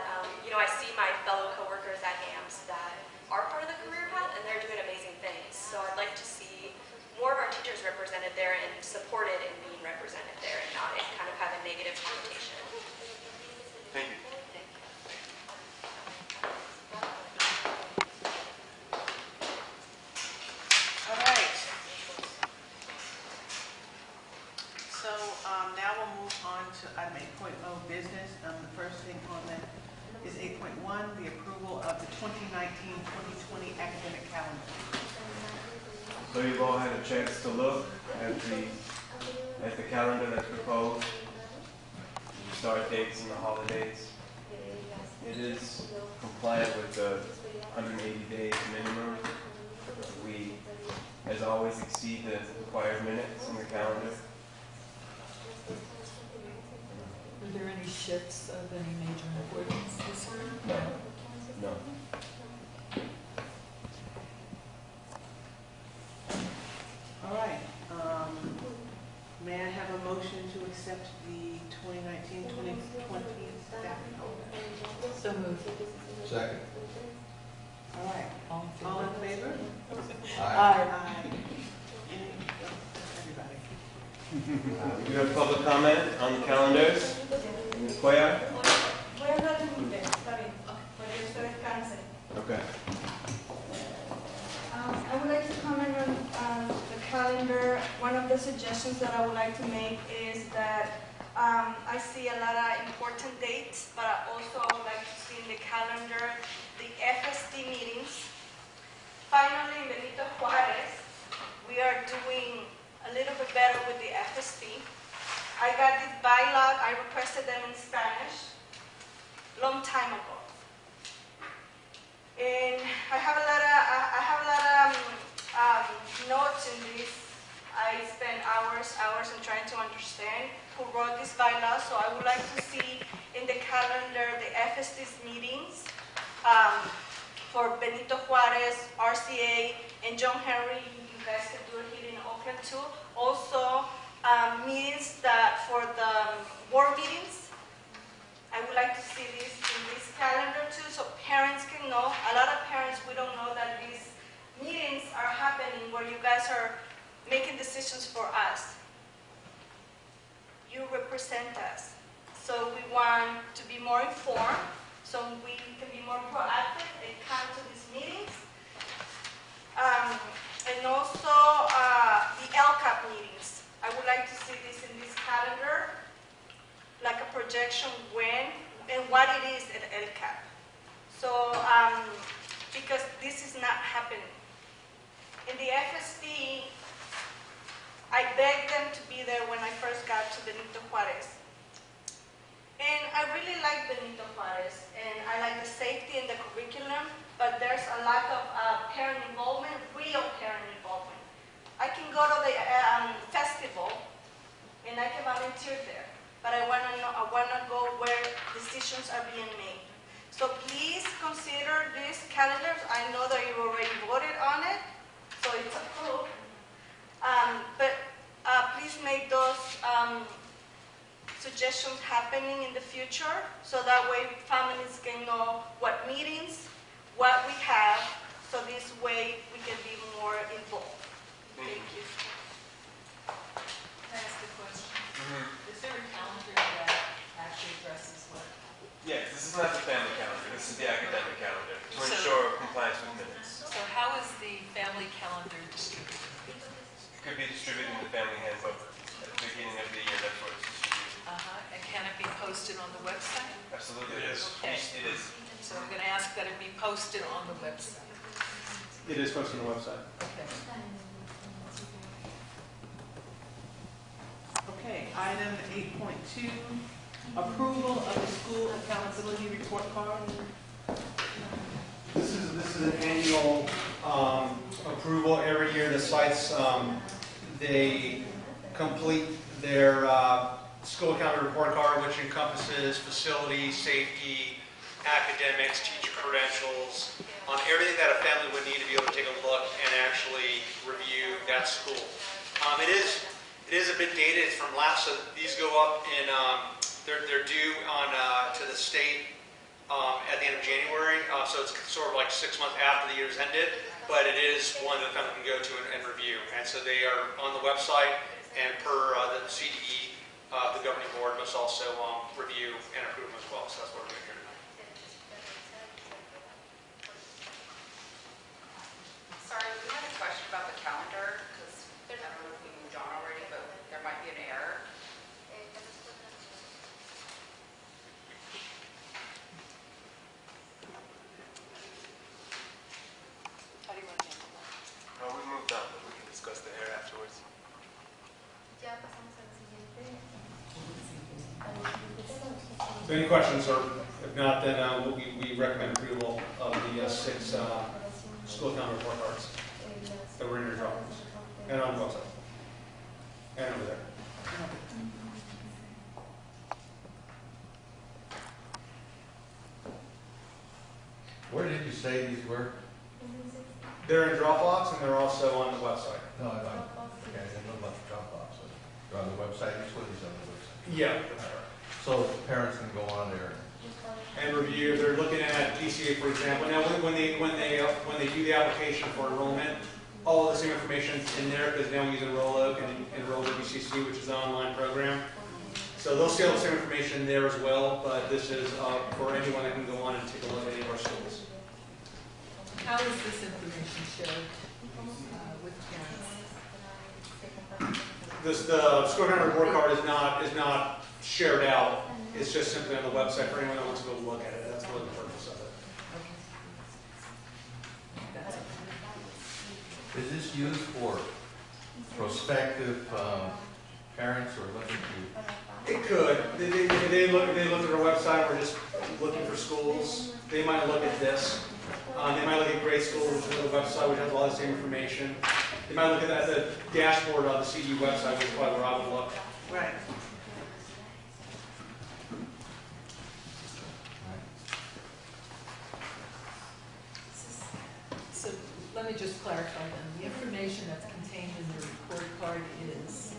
I see my fellow coworkers at AMS that are part of the career path, and they're doing amazing things. So I'd like to see more of our teachers represented there and supported in being represented there, and not it kind of have a negative connotation. Thank you. All right. So now we'll move on to item 8.0 business. The first thing on that is 8.1, the approval of the 2019-2020 academic calendar. So you've all had a chance to look at the calendar that's proposed, the start dates and the holidays. It is compliant with the 180 days minimum. We, as always, exceed the required minutes in the calendar. Were there any shifts of any major importance this year? No. No. All right. May I have a motion to accept the 2019-2020 staffing order? So moved. Second. All right. All in favor? All in favor? Aye. Aye. Everybody. We have public comment on the calendars. Ms. Cuellar? Voy a hablar en inglés, está bien, para que ustedes descansen. Okay. I would like to comment on the calendar. One of the suggestions that I would like to make is that I see a lot of important dates, but also I would like to see in the calendar the FST meetings. Finally, in Benito Juarez, we are doing a little bit better with the FST. I got this bylog, I requested them in Spanish long time ago. And I have a lot of notes in this. I spent hours in trying to understand who wrote this bylaw. So I would like to see in the calendar the FST's meetings for Benito Juarez, RCA, and John Henry. You guys can do it here in Oakland too. Also, meetings that for the board meetings. I would like to see this in this calendar too, so parents can know. A lot of parents, we don't know that these meetings are happening where you guys are making decisions for us. You represent us. So we want to be more informed, so we can be more proactive and come to these meetings. And also the LCAP meetings. I would like to see this in this calendar, like a projection when and what it is at LCAP. So, because this is not happening. In the FST, I begged them to be there when I first got to Benito Juarez. And I really like Benito Juarez, and I like the safety and the curriculum, but there's a lack of parent involvement, real parent involvement. I can go to the festival, and I can volunteer there. But I want to go where decisions are being made. So please consider these calendars. I know that you already voted on it, so it's approved. But please make those suggestions happening in the future, so that way families can know what meetings, what we have, so this way we can be more involved. Thank you. Can I ask a question? Is there a calendar that actually addresses what? Yes, this is not the family calendar. This is the academic calendar to So- ensure compliance with minutes. So how is the family calendar distributed? It could be distributed in the family handbook at the beginning of the year. That's where it's distributed. And can it be posted on the website? Absolutely, it is. Okay. It is. So I'm going to ask that it be posted on the website. It is posted on the website. Okay. Okay, item 8.2, approval of the school accountability report card. This is an annual approval. Every year the sites, they complete their school accountability report card, which encompasses facility, safety, academics, teacher credentials, everything that a family would need to be able to take a look and actually review that school. It is a bit dated. It's from last, so these go up in, they're due on to the state at the end of January, so it's sort of like 6 months after the year's ended, but it is one that the family can go to and review. And so they are on the website, and per the CDE, the governing board must also review and approve them as well. So that's what we're doing here tonight. Sorry, we had a question about the calendar, because I don't know if we moved on already, but there might be an error. How do you want to handle that? No, we moved on, but we can discuss the error afterwards. So any questions, or if not, then we recommend approval of the 6 school account report cards that were in your drawings and on the website and over there. Where did you say these were? They're in Dropbox and they're also on the website. No, I don't know about the Dropbox. They're on the website, each one is on the website. Yeah, that's right. So parents can go on there. And review. If they're looking at DCA, for example. Now, when they do the application for enrollment, all of the same information is in there because now we use Enroll Oak and Enroll WCC, which is an online program. So they'll see all the same information there as well. But this is for anyone that can go on and take a look at any of our schools. How is this information shared with parents? The school account report card is not shared out. It's just simply on the website for anyone that wants to go look at it. That's really the purpose of it. Is this used for prospective parents or looking to? It could. They look at our website. We're just looking for schools. They might look at this. They might look at grade school, which is the website, which has a lot of the same information. They might look at the dashboard on the CDE website, which is probably where I would look. Right. So let me just clarify then. The information that's contained in the report card is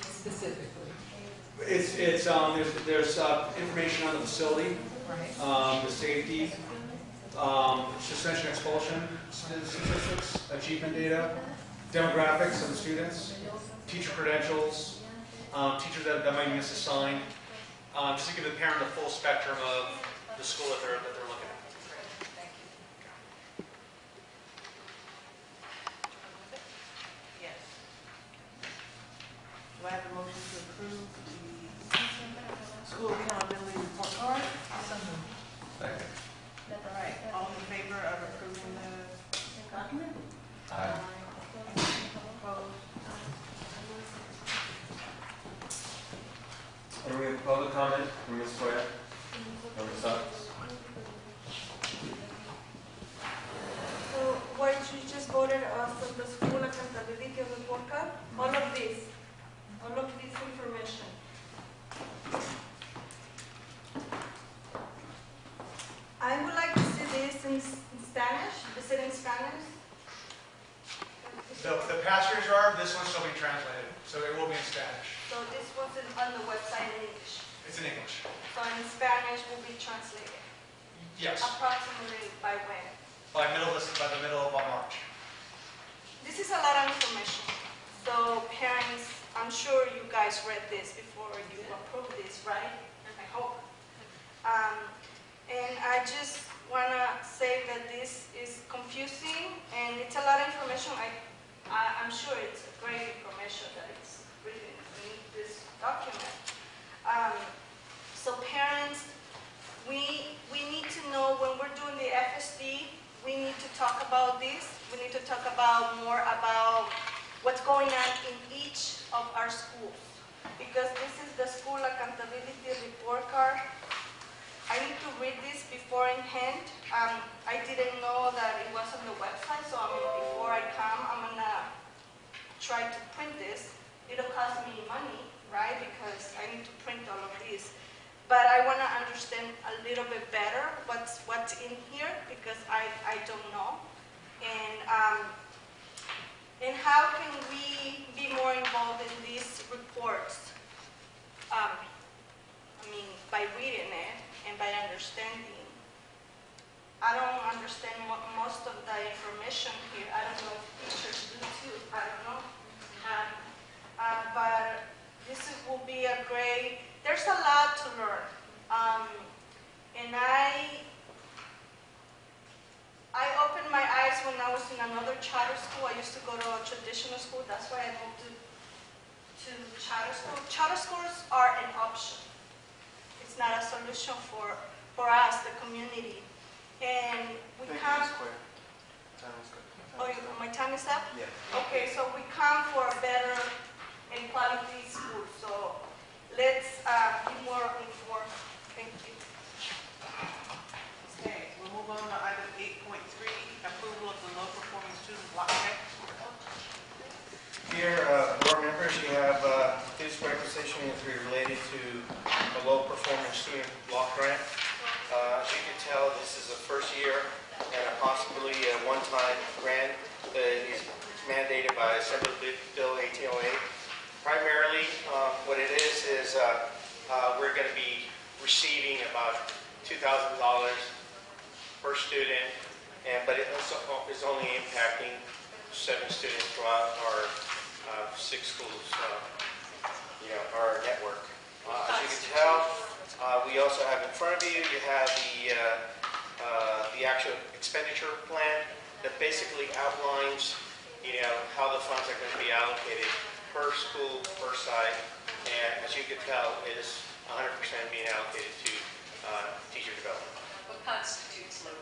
specifically? There's information on the facility, Right. the safety, suspension expulsion statistics, achievement data, demographics of the students, teacher credentials, teachers that might be misassigned, just to give the parent the full spectrum of the school that they're looking at. Thank you. Yes. Do I have a motion to approve the school accountability report card? Second. All right, all in favor of approving the document? Aye. Opposed? And we have public comment from Ms. Toya. From Ms. Sutton. So what you just voted for the school accountability report card, all of this information. I would like to see this in Spanish. Is it in Spanish? The passenger jar, this one's still being translated, so it will be in Spanish. So this wasn't on the website in English. It's in English. So in Spanish will be translated. Yes, Approximately by when? by the middle of March. This is a lot of information. So parents, I'm sure you guys read this before you approved this, right? I hope. And I just want to say that this is confusing and it's a lot of information. I'm sure it's great information that it's written in this document. So parents, we need to know when we're doing the FSD, we need to talk about this. We need to talk about more about what's going on in each of our schools. Because this is the school accountability report card. I need to read this before in hand. I didn't know that it was on the website, so before I come, I'm gonna try to print this. It'll cost me money, right? Because I need to print all of these. But I want to understand a little bit better what's in here, because I don't know. And how can we be more involved in these reports? By reading it and by understanding. I don't understand most of the information here. I don't know if teachers do too. I don't know. But this will be a great. There's a lot to learn. And I opened my eyes when I was in another charter school. I used to go to a traditional school. That's why I moved to charter school. Charter schools are an option. It's not a solution for us, the community. And we come. Oh, my time is up? Yeah. Okay, so we come for a better and quality school. So let's be more informed. Thank you. Okay, we'll move on to item 8.3, approval of the low-performing student block grant. Here, board members, you have this requisition is related to the low-performing student block grant. As you can tell, this is the first year and possibly a one-time grant that is mandated by Assembly Bill 1808. Primarily, what it is we're going to be receiving about $2,000 per student, but it also is only impacting 7 students throughout our 6 schools, our network. As you can tell, we also have in front of you, you have the actual expenditure plan that basically outlines, how the funds are going to be allocated per school, per site, and as you can tell, it is 100% being allocated to teacher development. What constitutes low?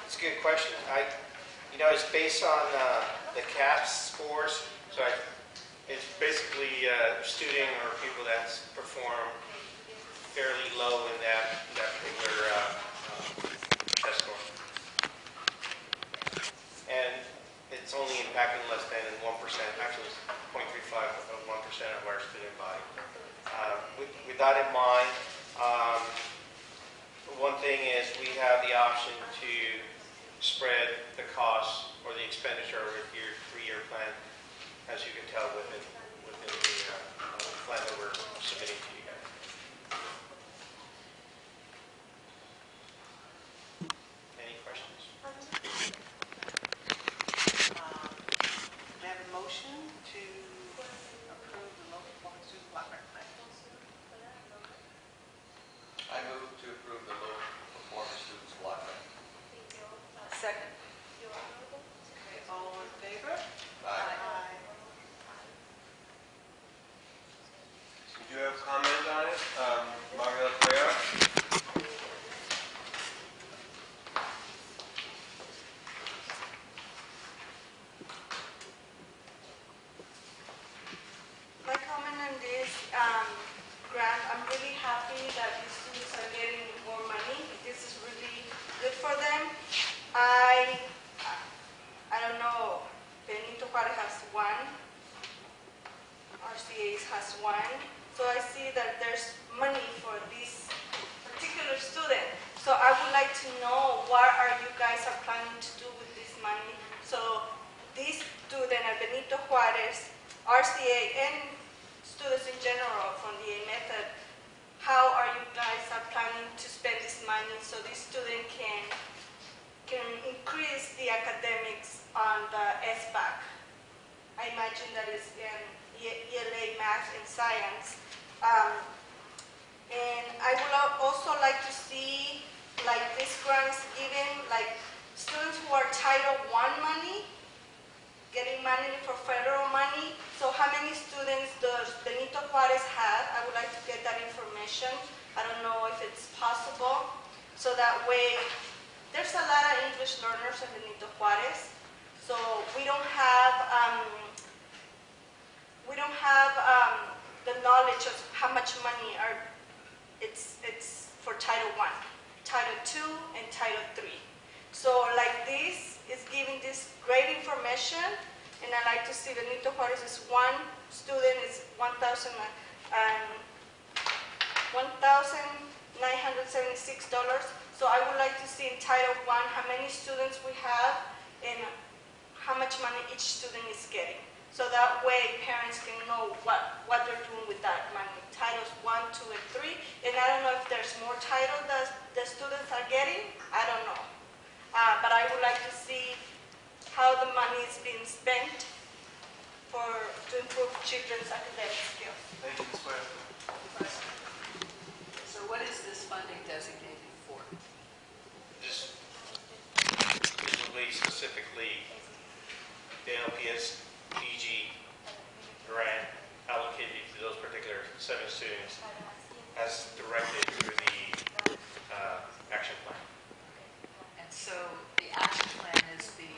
It's a good question. It's based on the CAPS scores, so it's basically student or people that perform fairly low in that particular test score. And it's only impacting less than 1%, actually it's 0.35 of 1% of our student body. With that in mind, one thing is we have the option to spread the costs or the expenditure with your 3-year plan, as you can tell within the plan that we're submitting to you guys. Any questions? May I have a motion to approve the low-performing student block grant plan? I move to approve the low performance students block grant. Second. Okay, all in favor? Aye. Did you have a comment on it, Mario Pereira? My comment on this grant, I'm really happy that these students are getting more money. This is really good for them. I don't know, Benito Juarez has 1, RCA's has 1. So I see that there's money for this particular student. So I would like to know what are you guys are planning to do with this money. So this student at Benito Juarez, RCA, and students in general from the AMETHOD, how are you guys are planning to spend this money so this student can increase the academics on the SBAC? I imagine that is in ELA, math, and science. And I would also like to see, like, this grants given, like, students who are Title I money, getting money for federal money. So how many students does Benito Juarez have? I would like to get that information. I don't know if it's possible. So that way, English learners in Benito Juarez. So we don't have the knowledge of how much money it's for Title I, Title II, and Title III. So like this is giving this great information, and I like to see Benito Juarez is one student is $1,976. So I would like to see in Title I how many students we have and how much money each student is getting. So that way parents can know what they're doing with that money. Titles 1, 2, and 3. And I don't know if there's more titles that the students are getting. I don't know. But I would like to see how the money is being spent to improve children's academic skills. Thank you, Ms. Ware. So what is this funding designated for? This is really specifically the LPS PG grant allocated to those particular 7 students as directed through the action plan. And so the action plan is the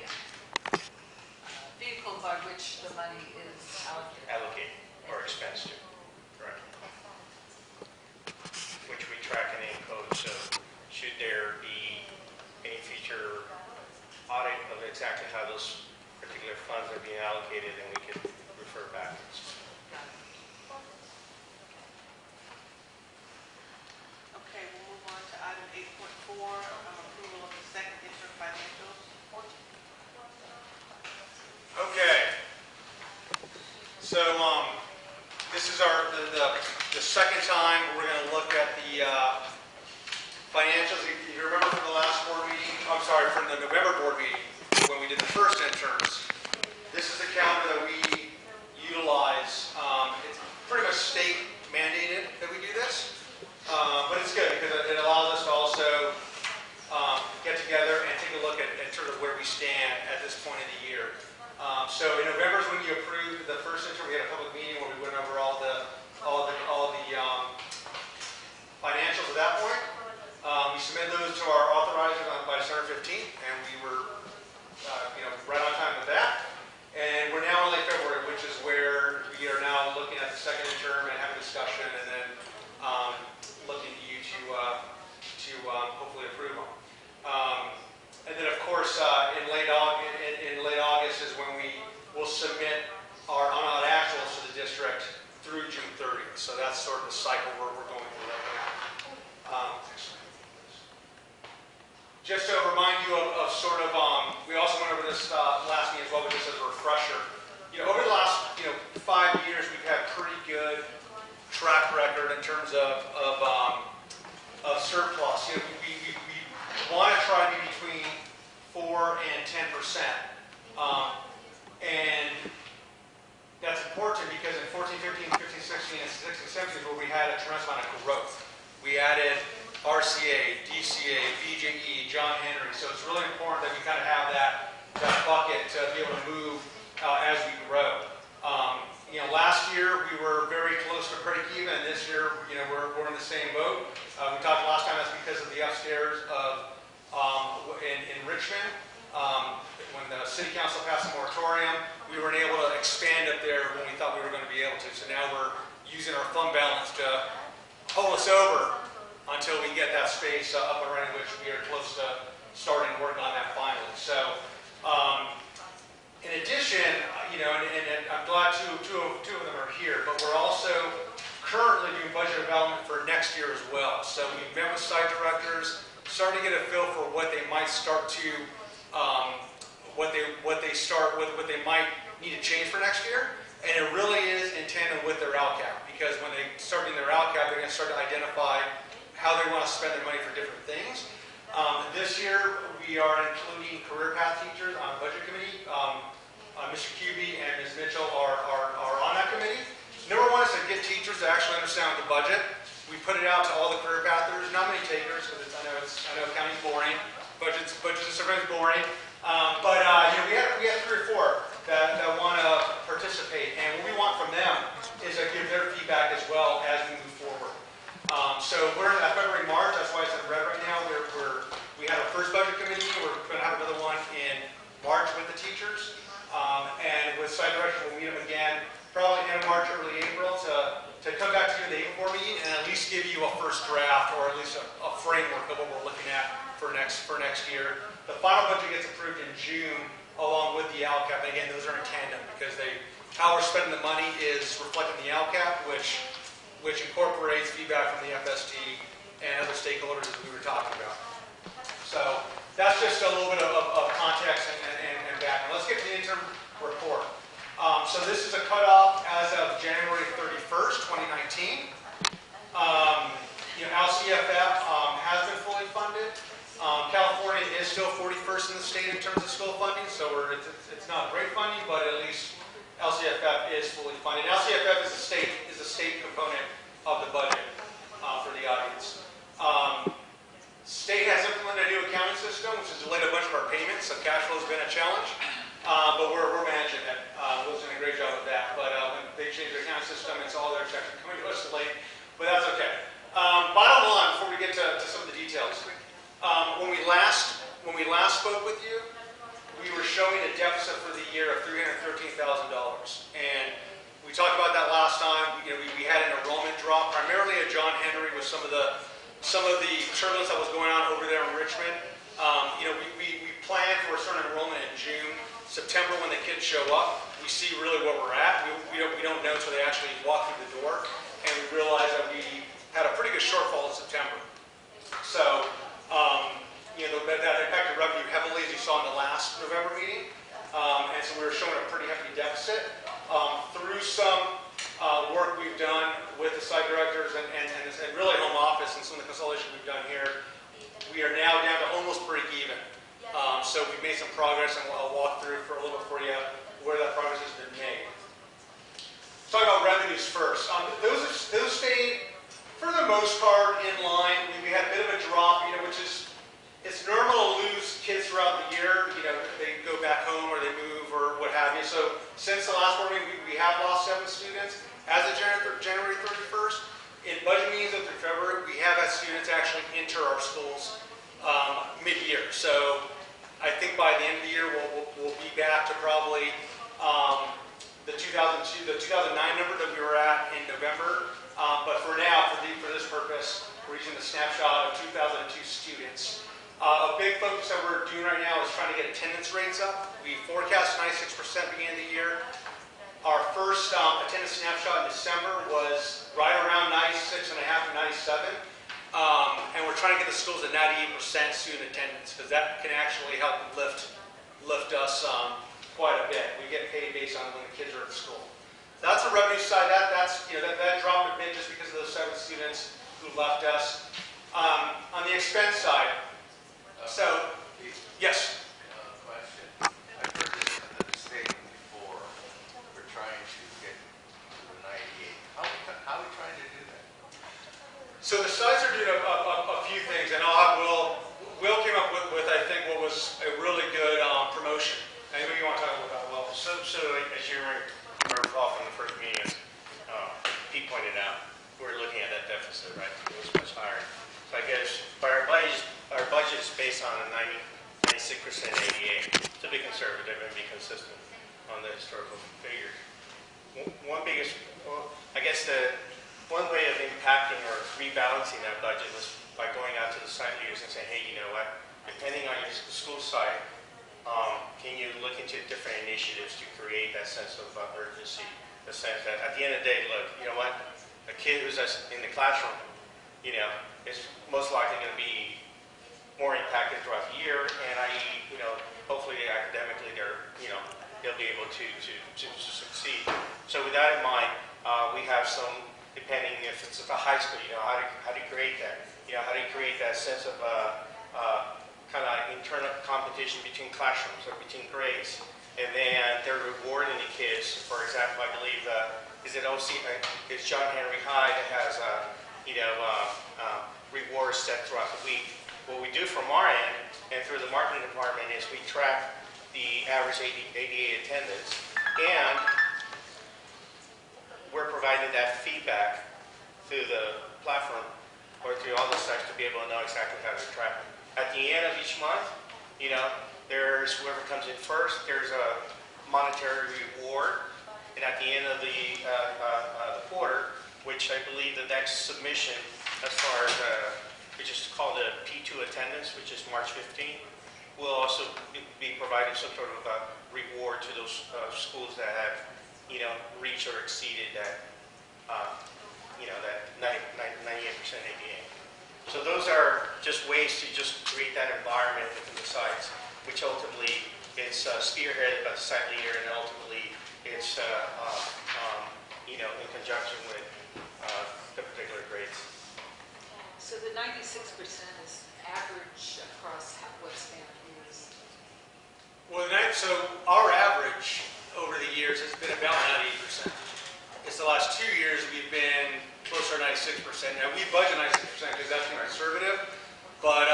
vehicle by which the money is Allocated or expensed to, correct. Which we track and encode, so should there be any future audit of exactly how those particular funds are being allocated, and we can refer back. Okay, we'll move on to item 8.4, approval of the second interim financials. Okay. So this is the second time we're going to look at the financials. If you remember from the last board meeting, I'm sorry, from the November board meeting, when we did the first interns, this is the calendar that we utilize. It's pretty much state mandated that we do this, but it's good because it allows us to also get together and take a look at sort of where we stand at this point in the year. So in November is when you approved the first intern. We had a public meeting where we went over all the financials at that point. We submitted those to our authorizer by December 15th, and we were right on time with that. And we're now in late February, which is where we are now looking at the second term and having a discussion, and then looking to you to hopefully approve them. And then, of course, in late August is when we will submit our unaudited actuals to the district through June 30th. So that's sort of the cycle we're going through right now. Just to remind you of sort of, we also went over this last meeting as well, but just as a refresher. Over the last 5 years, we've had pretty good track record in terms of surplus. We want to try to be between 4 and 10%. And that's important because in 14, 15, 15, 16, and 16, 17 where we had a tremendous amount of growth. We added RCA, DCA, BJE, John Henry. So it's really important that we kind of have that bucket to be able to move as we grow. Last year we were very close to break even. This year, we're in the same boat. We talked last time that's because of the upstairs in Richmond. When the city council passed a moratorium, we weren't able to expand up there when we thought we were going to be able to. So now we're using our fund balance to hold us over until we get that space up and running, which we are close to starting to work on that finally. So, in addition, and I'm glad two of them are here, but we're also currently doing budget development for next year as well. So we've met with site directors, starting to get a feel for what they might start to, what they might need to change for next year. And it really is in tandem with their LCAP, because when they start doing their LCAP, they're going to start to identify how they want to spend their money for different things. This year, we are including career path teachers on a budget committee. Mr. Cubey and Ms. Mitchell are on that committee. Number one is to get teachers to actually understand the budget. We put it out to all the career pathers, not many takers, because I know accounting's boring. Budgets are sometimes boring. But we have 3 or 4 that want to participate, and what we want from them is to give their feedback as well as we move forward. So we're in February, March. That's why it's in red right now. We had our first budget committee. We're going to have a teachers. And with site direction, we'll meet them again probably end of March, early April to come back to you in the April board meeting and at least give you a first draft or at least a framework of what we're looking at for next year. The final budget gets approved in June along with the LCAP. And again, those are in tandem because how we're spending the money is reflected in the LCAP, which incorporates feedback from the FST and other stakeholders that we were talking about. So that's just a little bit of context and background. Let's get to the interim report. So this is a cutoff as of January 31st, 2019. LCFF has been fully funded. California is still 41st in the state in terms of school funding, so it's not great funding, but at least LCFF is fully funded. LCFF is a state component of the budget for the audience. State has implemented a new accounting system, which has delayed a bunch of our payments, so cash flow has been a challenge. But we're managing it. Will's doing a great job with that. But when they change their accounting system, it's all their checks are coming to us late. But that's okay. Bottom line, before we get to some of the details, when we last spoke with you, we were showing a deficit for the year of $313,000, and we talked about that last time. We had an enrollment drop, primarily at John Henry, with some of the turbulence that was going on over there in Richmond. We planned for a certain enrollment in June. September, when the kids show up, we see really where we're at. We don't know until they actually walk through the door, and we realize that we had a pretty good shortfall in September. So, that impacted revenue heavily, as you saw in the last November meeting, and so we were showing a pretty hefty deficit. Through some work we've done with the site directors and really home office and some of the consolidation we've done here, we are now down to almost break even. So we've made some progress, and I'll walk through for a little bit for you where that progress has been made. Let's talk about revenues first. Those stayed, for the most part, in line. We had a bit of a drop, which is, it's normal to lose kids throughout the year. They go back home or they move or what have you. So since the last board meeting, we have lost 7 students. As of January 31st, in budget meetings up through February, we have had students actually enter our schools mid-year. So I think by the end of the year, we'll be back to probably the 2009 number that we were at in November. But for now, for this purpose, we're using the snapshot of 2002 students. A big focus that we're doing right now is trying to get attendance rates up. We forecast 96% beginning of the year. Our first attendance snapshot in December was right around 96.5 to 97. And we're trying to get the schools at 98% student attendance, because that can actually help lift us quite a bit. We get paid based on when the kids are at school. That's the revenue side. That dropped a bit just because of those 7 students who left us. On the expense side, yes. Question. I've heard this in the state before. We're trying to get to the 98. How are we trying to do that? So the sites are doing a few things, and I'll have Will came up with I think what was a really good promotion. Anybody you want to talk about that? Will? So as you recall from the first meeting, Pete pointed out, we're looking at that deficit, right? It was much higher. So I guess our budget is based on a 96% ADA. To be conservative and be consistent on the historical figures. One way of impacting or rebalancing that budget was by going out to the site leaders and saying, hey, you know what, depending on your school site, can you look into different initiatives to create that sense of urgency, the sense that at the end of the day, look, you know what, a kid who's in the classroom, is most likely going to be more impacted throughout the year, and hopefully academically they'll be able to succeed. So with that in mind, we have some, depending if it's at the high school, how do you create that? How do you create that sense of kind of internal competition between classrooms or between grades? And then they're rewarding the kids. For example, I believe, it's John Henry High that has, rewards set throughout the week. What we do from our end and through the marketing department is we track the average ADA attendance, and we're providing that feedback through the platform or through all the sites to be able to know exactly how they're tracking. At the end of each month, There's whoever comes in first, there's a monetary reward, and at the end of the quarter, which I believe the next submission, as far as which is called a P2 attendance, which is March 15th, will also be providing some sort of reward to those schools that have, reached or exceeded that, that 98% ADA. So those are just ways to just create that environment within the sites, which ultimately it's spearheaded by the site leader, and ultimately it's in conjunction with the particular grades. So the 96% is average across what span of years? Well, so our average over the years has been about 98%. It's the last 2 years we've been closer to 96%. Now we budget 96% because that's conservative, but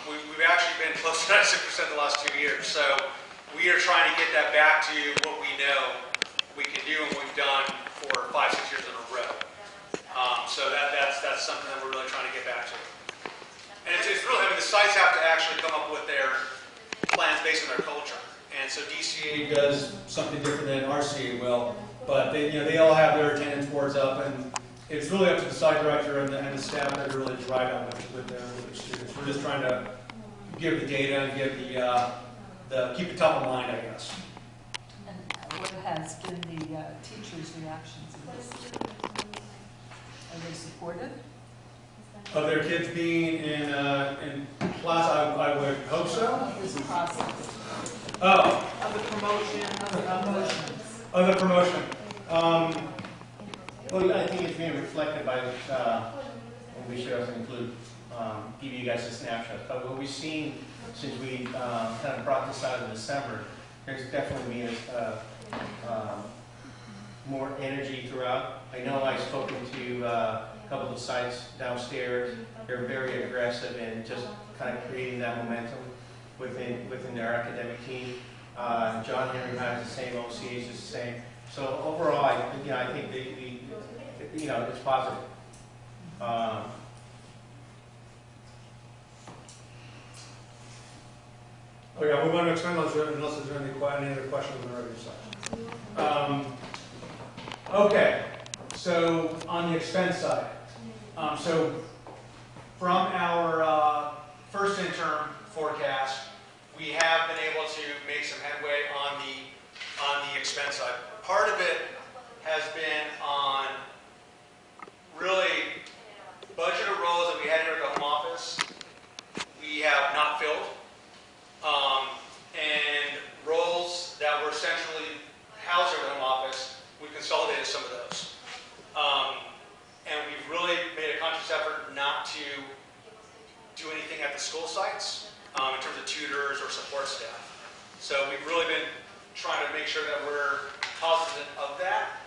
we've actually been close to 96% the last 2 years. So we are trying to get that back to what we know we can do and we've done for 5-6 years in a row. So that's something that we're really trying to get back to. And it's really, the sites have to actually come up with their plans based on their culture. And so DCA does something different than RCA will, but they all have their attendance boards up, and it's really up to the site director and the staff that really drive out with their students. We're just trying to give the data and give keep it top of mind, I guess. And what has been the teachers' reactions to this? Are they supportive? Of their kids being in class, I would hope so. Of this process? Oh. Of the promotion, of the promotions. Of the promotion. Well, I think it's being reflected by and we should also include, give you guys a snapshot. But what we've seen since we kind of brought this out in December, there's definitely been more energy throughout. I know I've spoken to a couple of the sites downstairs. They're very aggressive in just kind of creating that momentum within their academic team. John Henry has the same, OCA is the same. So overall, I think it's positive. Okay, we want to expand on it unless there's any other questions on the revenue side. Okay, so on the expense side, so from our first interim forecast, we have been able to make some headway on the expense side. Part of it has been on really budgeted roles that we had here at the home office. We have not filled. And roles that were centrally housed in the home office, we consolidated some of those. And we've really made a conscious effort not to do anything at the school sites in terms of tutors or support staff. So we've really been trying to make sure that we're cognizant of that.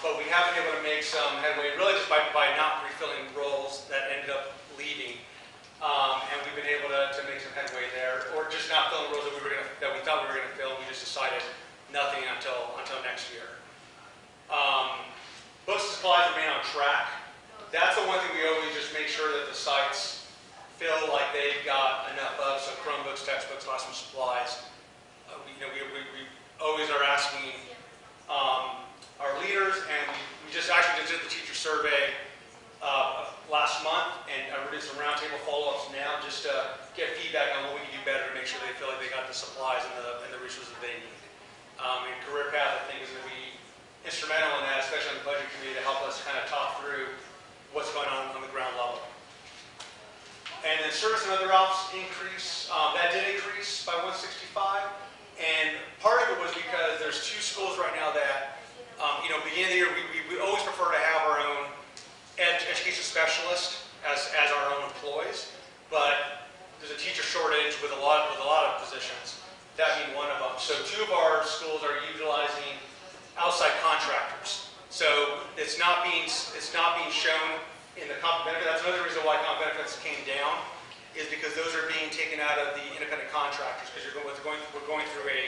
But we have been able to make some headway really just by not refilling roles that ended up leaving. And we've been able to make some headway there, or just not filling roles that we thought we were going to fill. We just decided nothing until next year. Books and supplies remain on track. That's the one thing we always just make sure that the sites feel like they've got enough of. So Chromebooks, textbooks, classroom supplies. We always are asking our leaders, and we just actually did the teacher survey last month, and we're doing some roundtable follow-ups now just to get feedback on what we can do better to make sure they feel like they got the supplies and the resources they need. And Career Path, I think, is going to be instrumental in that, especially on the budget committee, to help us kind of talk through what's going on the ground level. And then service and other ops increase. That did increase by 165, and part of it was because there's 2 schools right now that, beginning of the year, we always prefer to have our own education specialist as our own employees, but there's a teacher shortage with a lot of positions. That being one of them. So 2 of our schools are utilizing outside contractors. So it's not being shown in the comp benefit. That's another reason why comp benefits came down, is because those are being taken out of the independent contractors, because we're going through a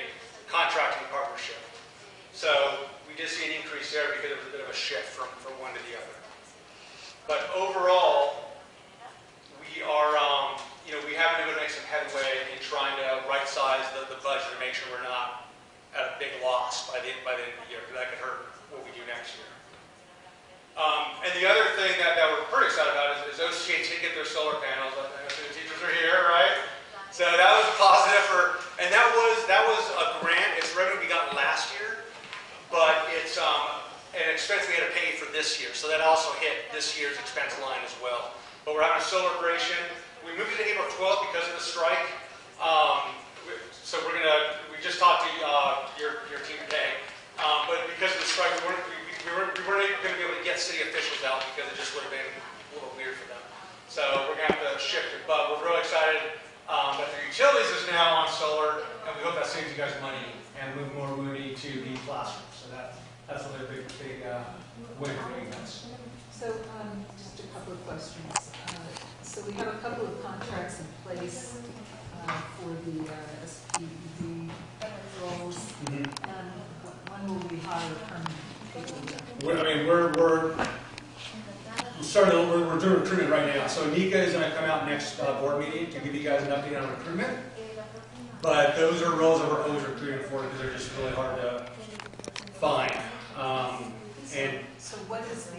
contracting partnership. So we did see an increase there because it was a bit of a shift from one to the other. But overall, we are we have been able to make some headway in trying to right-size the budget to make sure we're not at a big loss by the end of the year, because that could hurt what we do next year. And the other thing that we're pretty excited about is OCA did get their solar panels. I know the teachers are here, right? So that was positive and that was a grant. It's revenue we got last year, but it's an expense we had to pay for this year. So that also hit this year's expense line as well. But we're having a celebration. We moved it to April 12th because of the strike. So we just talked to your team today. But because of the strike, we weren't going to be able to get city officials out because it just would have been a little weird for them. So we're going to have to shift it. But we're really excited that the utilities is now on solar, and we hope that saves you guys money and move more money to the classroom. So that's another big win for you guys. So just a couple of questions. So we have a couple of contracts in place for the SPED roles, and when will we hire permanent people? I mean, we're doing recruitment right now. So Nika is going to come out next board meeting to give you guys an update on recruitment. But those are roles that we're always recruiting for because they're just really hard to find. So what is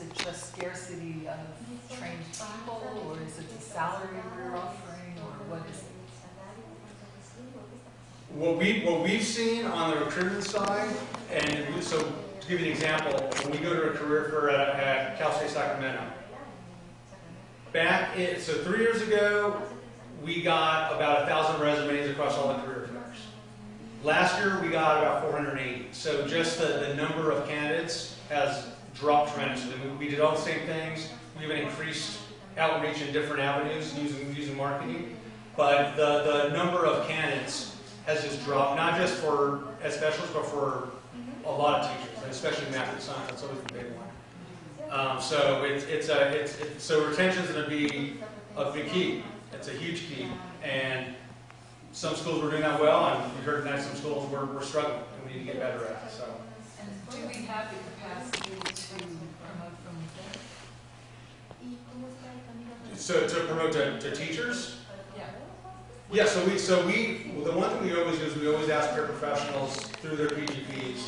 it just scarcity of trained people, or is it the salary we're offering, or what is it? What we've seen on the recruitment side, so to give you an example, when we go to a career fair at Cal State Sacramento, so 3 years ago, we got about 1,000 resumes across all the career fairs. Last year, we got about 480. So just the number of candidates has dropped tremendously. We did all the same things. We even increased outreach in different avenues using marketing. But the number of candidates has just dropped, not just as specialists, but for a lot of teachers, and especially math and science. That's always the big one. So retention is going to be a big key. It's a huge key. And some schools were doing that well, and we heard tonight some schools we're struggling, and we need to get better at it. So. And do we have the capacity to promote from within? So to promote to teachers? Yeah. Yeah, so the one thing we always do is we always ask paraprofessionals through their PGPs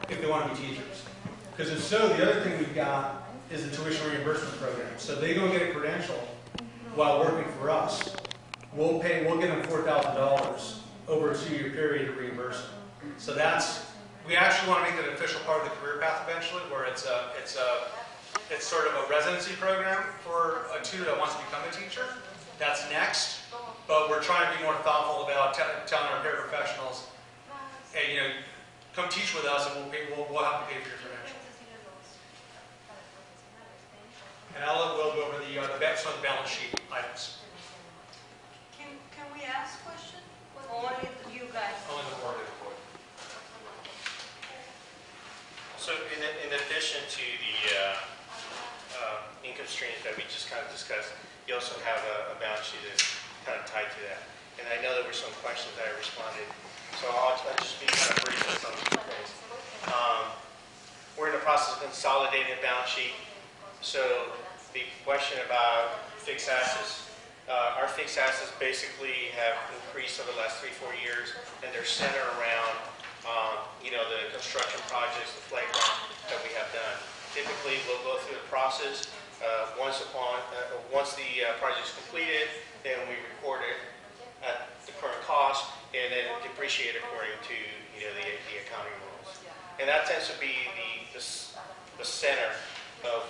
if they want to be teachers. Because if so, the other thing we've got is the tuition reimbursement program. So they go get a credential while working for us. We'll get them $4,000 over a 2-year period to reimburse them. So we actually want to make that an official part of the career path eventually, where it's sort of a residency program for a tutor that wants to become a teacher. That's next, but we're trying to be more thoughtful about telling our paraprofessionals, hey, come teach with us, and we'll have to pay for your credential. And we'll go over some of the balance sheet items. Can we ask questions? Only you guys. Only the board. So in addition to the income streams that we just kind of discussed, you also have a balance sheet that's kind of tied to that. And I know there were some questions that I responded, so I'll just be kind of brief on some of these things. We're in the process of consolidating the balance sheet. So the question about fixed assets, our fixed assets basically have increased over the last 3-4 years, and they're centered around the construction projects, the playground that we have done. Typically, we'll go through the process. Once the project is completed, then we record it at the current cost, and then depreciate according to the accounting rules. And that tends to be the center of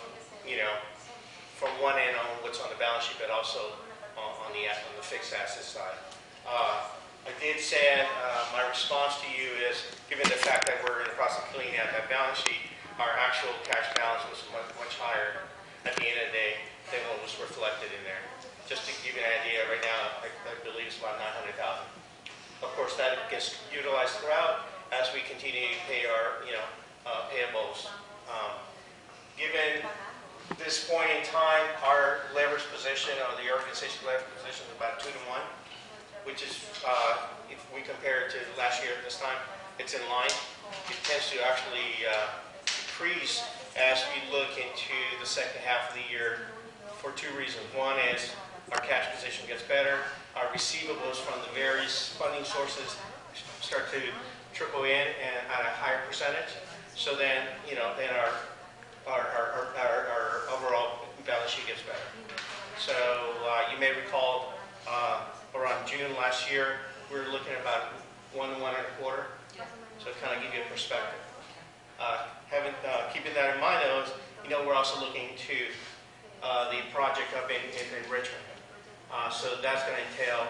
from one end on what's on the balance sheet, but also on the fixed asset side. I did say my response to you is, given the fact that we're in the process of cleaning out that balance sheet, our actual cash balance was much higher at the end of the day than what was reflected in there. Just to give you an idea, right now I believe it's about $900,000. Of course, that gets utilized throughout as we continue to pay our payables. Given this point in time, our leverage position, or the organization leverage position, is about 2-to-1. Which is, if we compare it to last year at this time, it's in line. It tends to actually decrease as we look into the second half of the year for 2 reasons. One is our cash position gets better, our receivables from the various funding sources start to trickle in and at a higher percentage. So then, then our overall balance sheet gets better. So you may recall around June last year, we were looking at about 1 to 1.25. So to kind of give you a perspective. Keeping that in mind, though, is, we're also looking to the project up in Richmond. So that's going to entail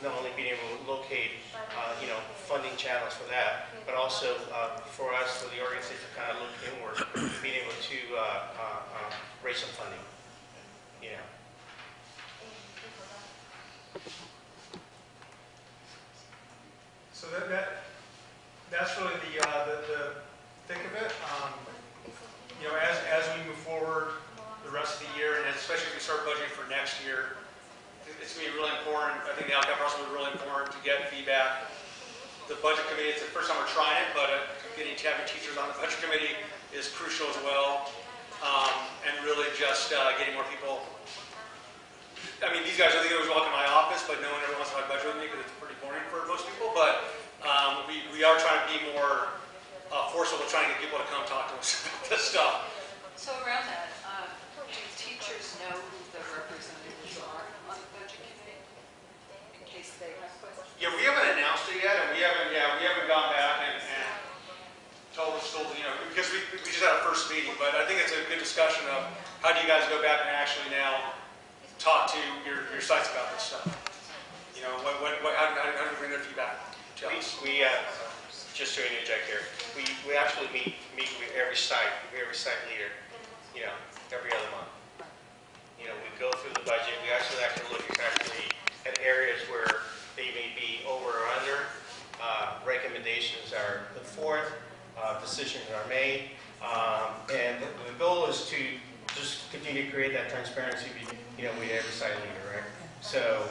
not only being able to locate, funding channels for that, but also for us, for the organization, to kind of look inward, being able to raise some funding. So that's really the thick of it. As we move forward the rest of the year, and especially if we start budgeting for next year, it's going to be really important. I think the outcome process will be really important to get feedback. The budget committee, it's the first time we're trying it, but having teachers on the budget committee is crucial as well. And really just getting more people. I mean, these guys, I think, always walk in my office, but no one ever wants to talk budget with me because it's pretty boring for most people. But we are trying to be more forceful, trying to get people to come talk to us about this stuff. So around that, do teachers know who the representatives are on the budget committee in case they have questions? Yeah, we haven't announced it yet, and we haven't gone back and told the schools, because we just had our first meeting. But I think it's a good discussion of how do you guys go back and actually now talk to your sites about this stuff. How do we bring their feedback to us? We just to interject here, we actually meet with every site leader, every other month. We go through the budget. We actually look exactly at areas where they may be over or under. Recommendations are put forth. Decisions are made. And the goal is to just continue to create that transparency, with every site leader, right? So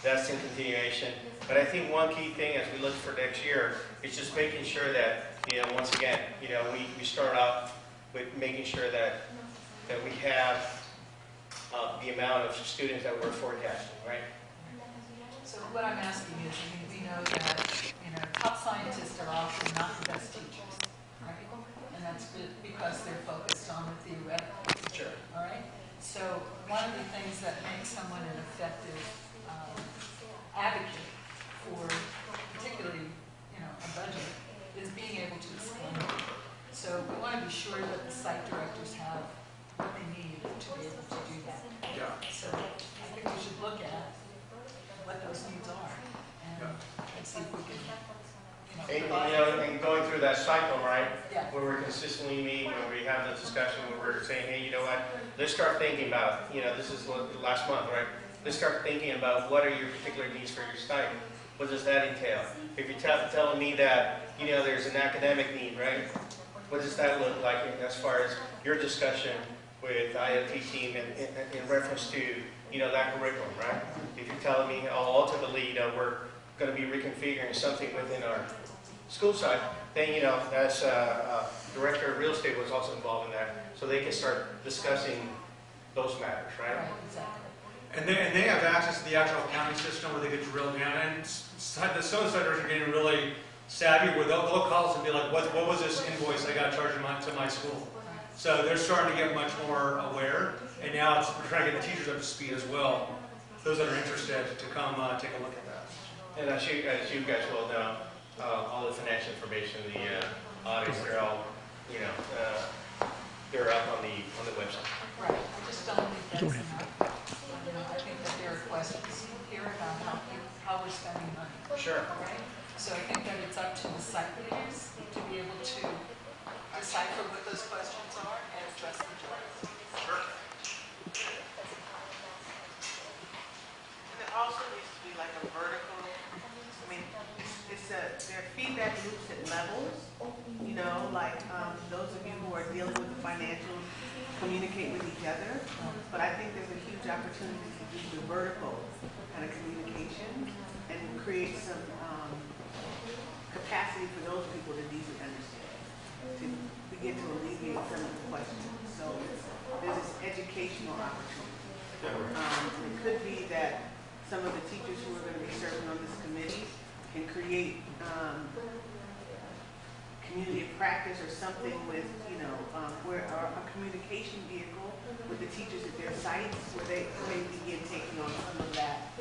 that's in continuation. But I think one key thing as we look for next year is just making sure that, once again, we start off with making sure that we have the amount of students that we're forecasting, right? So what I'm asking is, we know that, top scientists are often not the best teachers, right? And that's because they're focused on the theoretical. Sure. All right? So one of the things that makes someone an effective advocate for particularly, a budget is being able to explain it. So we want to be sure that the site directors have what they need to be able to do that. Yeah. So I think we should look at what those needs are and see if we can, And going through that cycle, right? Yeah. Where we're consistently meeting, where we have the discussion, where we're saying, hey, let's start thinking about, this is last month, right? Let's start thinking about what are your particular needs for your site. What does that entail? If you're telling me that, there's an academic need, right? What does that look like as far as your discussion with the IoT team in reference to, that curriculum, right? If you're telling me, ultimately, we're going to be reconfiguring something within our school site, then, that's director of real estate was also involved in that, so they can start discussing those matters, right? Right, exactly. And they have access to the actual accounting system where they get drill down. And some of the site directors are getting really savvy where they'll call us and be like, what was this invoice I got charged to my school? So they're starting to get much more aware. And now we're trying to get the teachers up to speed as well. Those that are interested to come take a look at that. And as you guys well know, all the financial information, the audits, they're all, they're up on the website. Right. I just don't think that's enough. I think that there are questions here about how we're spending money. Sure. Right? So I think that it's up to the site leaders to be able to decipher what those questions are and address them directly. Sure. And it also needs to be like a vertical, there are feedback loops at levels, those of you who are dealing with the financials communicate with each other, but I think there's a huge opportunity to do the vertical kind of communication and create some capacity for those people to deeply understand, to begin to alleviate some of the questions. So there's this educational opportunity. And it could be that some of the teachers who are going to be serving on this committee can create community of practice or something with, where a communication vehicle with the teachers at their sites where they may begin taking on some of that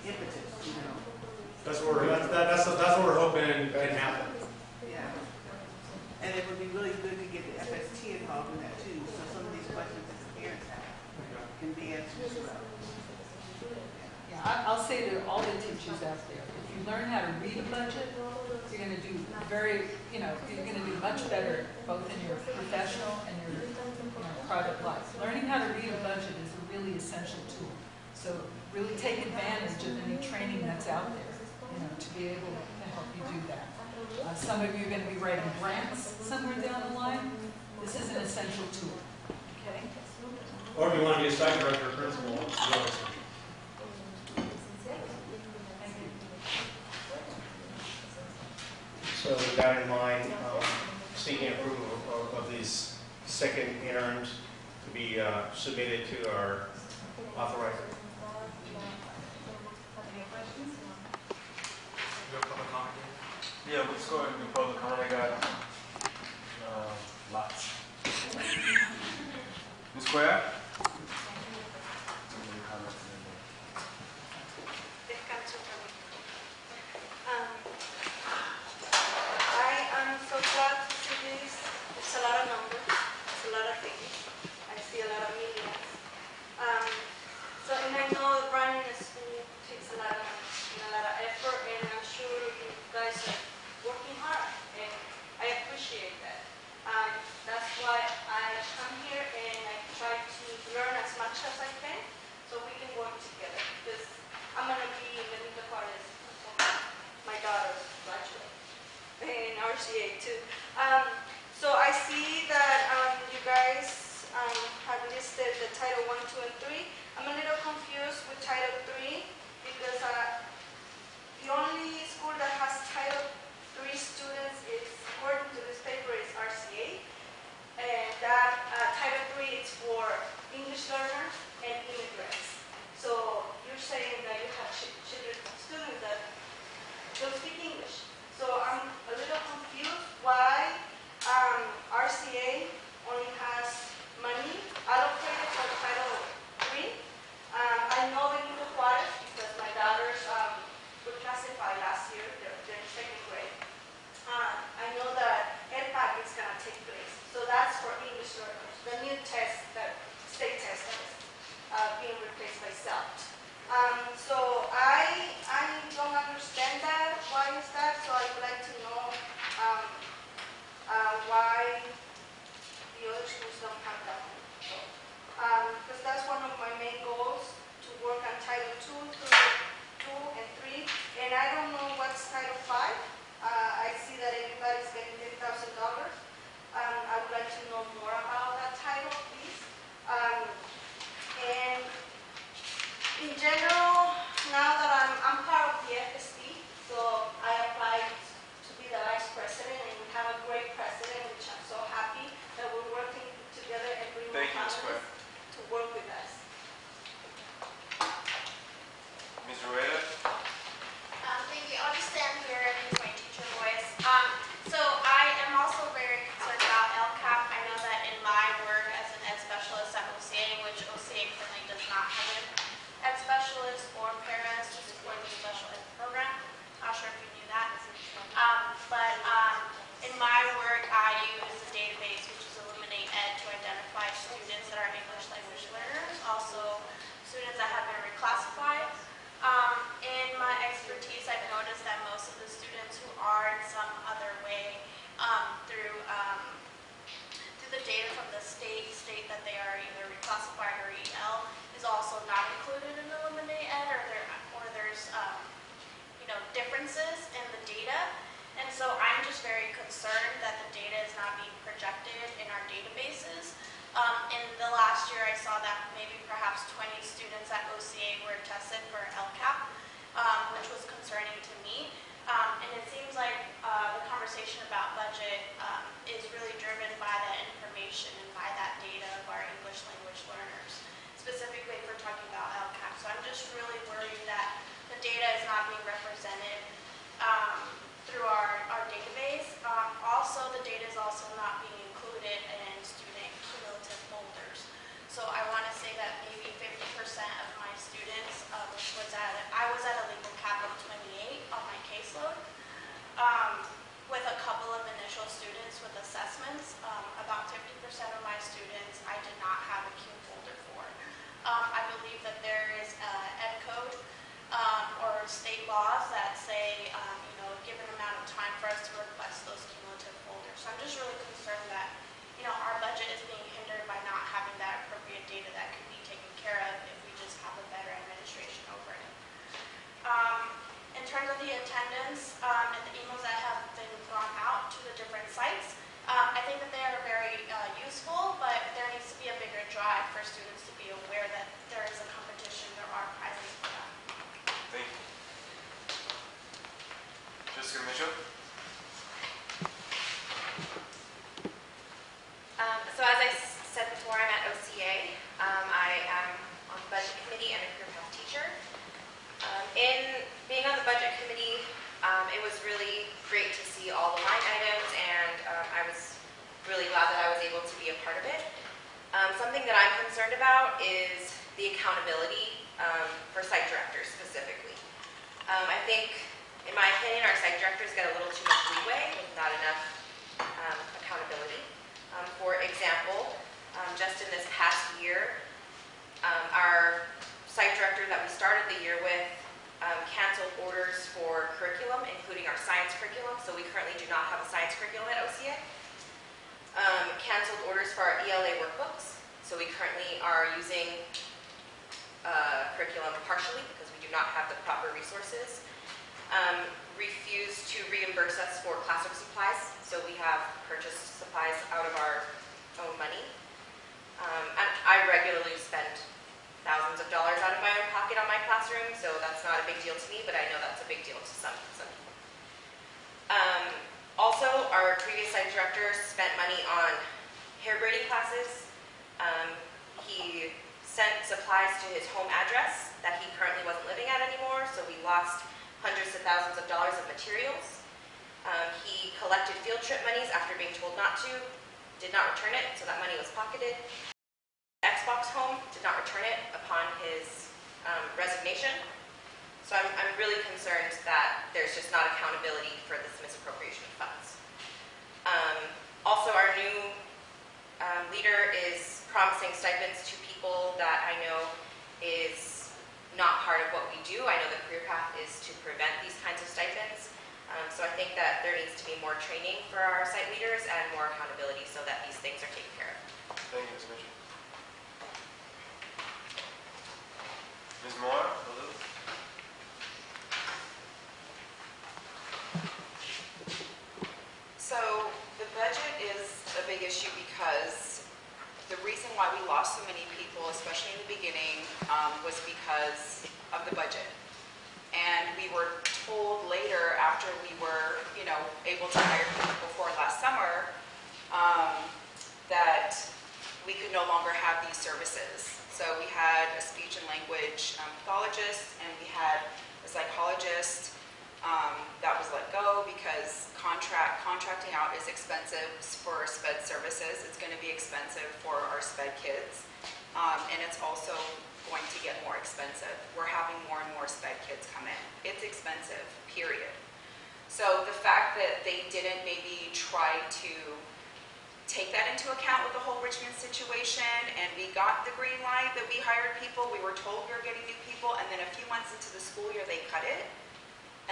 impetus, That's what we're hoping can happen. Yeah. And it would be really good to get the FST involved in that too, so some of these questions that the parents have can be answered as well. Yeah, I'll say to all the teachers out there, if you learn how to read a budget, you're going to do you're going to do much better both in your professional and your private life. Learning how to read a budget is a really essential tool. So really take advantage of any training that's out there, to be able to help you do that. Some of you are going to be writing grants somewhere down the line. This is an essential tool. Okay? Or if you want to be a site director or principal, So with that in mind, seeking approval of these second interns to be submitted to our authorizer. Any questions? Public comment? Yeah, let's go ahead and do public comment. I got lots. Ms. Cuellar? I am so glad to see this. It's a lot of numbers. It's a lot of things. I see a lot of millions. And I know running a school takes a lot of money and a lot of effort, and I'm sure you guys are working hard, and I appreciate that. That's why I come here and I try to learn as much as I can so we can work together, because I'm going to be in Benito Juarez. My daughter's graduate in RCA too. So I see that you guys have listed the Title 1, 2, and 3. I'm a little confused with Title 3 because the only school that has Title 3 students is, according to this paper, is RCA. And that Title 3 is for English learners and immigrants. So you're saying that you have students that don't speak English. So I'm a little confused why RCA only has money allocated for Title 3. I know Benito Juarez because my daughters were classified last year. They're in second grade. I know that AMETHOD is going to take place. So that's for English learners. The new test, the state test that is being replaced by CELT. So I don't understand that. Why is that? So I would like to know why the other schools don't have that money. Because that's one of my main goals, to work on Title 2 and 3. And I don't know what's Title 5. I see that everybody's getting $10,000. I would like to know more about that title, please. And in general, now that I'm part of the FST, so I applied to be the vice president, and we have a great president, which I'm so happy that we're working together and bringing more families to work with us. Ms. Rueda? Thank you. I'll just stand here and use my teacher voice. So I am also very concerned about LCAP. I know that in my work as an ed specialist at OCA, which OCA currently does not have an ed specialist or paras to support the special ed program. Not sure if you knew that. But in my work, I use a database, which is Illuminate Ed, to identify students that are English language learners, also students that have been reclassified. In my expertise, I've noticed that most of the students who are in some other way through the data from the state that they are either reclassified or EL is also not included in Illuminate Ed, or there's differences in the data. And so I'm just very concerned that the data is not being projected in our databases. In the last year, I saw that maybe perhaps 20 students at OCA were tested for LCAP, which was concerning to me. And it seems like the conversation about budget is really driven by that information and by that data of our English language learners. specifically if we're talking about LCAP. So I'm just really worried that the data is not being represented through our database. Also, the data is also not being included in student cumulative folders. So I want to say that maybe 50% of my students, I was at a legal cap of 28 on my caseload, with a couple of initial students with assessments. About 50% of my students I did not have a cum folder for. I believe that there is ed code or state laws that say, a given amount of time for us to request those cumulative folders. So I'm just really concerned that, our budget is being hindered by not having that appropriate data that could be taken care of if we just have a better administration over it. In terms of the attendance and the emails that have been gone out to the different sites, I think that they are very useful, but there needs to be a bigger drive for students to be aware that there is a competition, there are prizes for them. Thank you. Jessica Mitchell? So as I said before, I'm at OCA. I am on the budget committee and a career path teacher. In being on the budget committee, it was really great to see all the line items, and I was really glad that I was able to be a part of it. Something that I'm concerned about is the accountability for site directors specifically. I think, in my opinion, our site directors get a little too much leeway with not enough accountability. For example, just in this past year, our site director that we started the year with canceled orders for curriculum, including our science curriculum, so we currently do not have a science curriculum at OCA. Canceled orders for our ELA workbooks, so we currently are using curriculum partially because we do not have the proper resources. Refused to reimburse us for classroom supplies, so we have purchased supplies out of our own money. And I regularly spend thousands of dollars out of my own pocket on my classroom, so that's not a big deal to me, but I know that's a big deal to some people. Also, our previous site director spent money on hair braiding classes. He sent supplies to his home address that he currently wasn't living at anymore, so we lost hundreds of thousands of dollars of materials. He collected field trip monies after being told not to, did not return it, so that money was pocketed. Xbox home, did not return it upon his resignation. So I'm really concerned that there's just not accountability for this misappropriation of funds. Also, our new leader is promising stipends to people that I know is not part of what we do. I know the career path is to prevent these kinds of stipends. So I think that there needs to be more training for our site leaders and more accountability so that these things are taken care of. Thank you, Ms. Mitchell. Ms. Moore, hello. So the budget is a big issue because the reason why we lost so many people, especially in the beginning, was because of the budget. And we were told later, after we were, able to hire people before last summer, that we could no longer have these services. So we had a speech and language pathologist, and we had a psychologist that was let go because contracting out is expensive for SPED services. It's going to be expensive for our SPED kids, and it's also going to get more expensive. We're having more and more SPED kids come in. It's expensive, period. So the fact that they didn't maybe try to take that into account with the whole Richmond situation, and we got the green light that we hired people, we were told we were getting new people, and then a few months into the school year they cut it,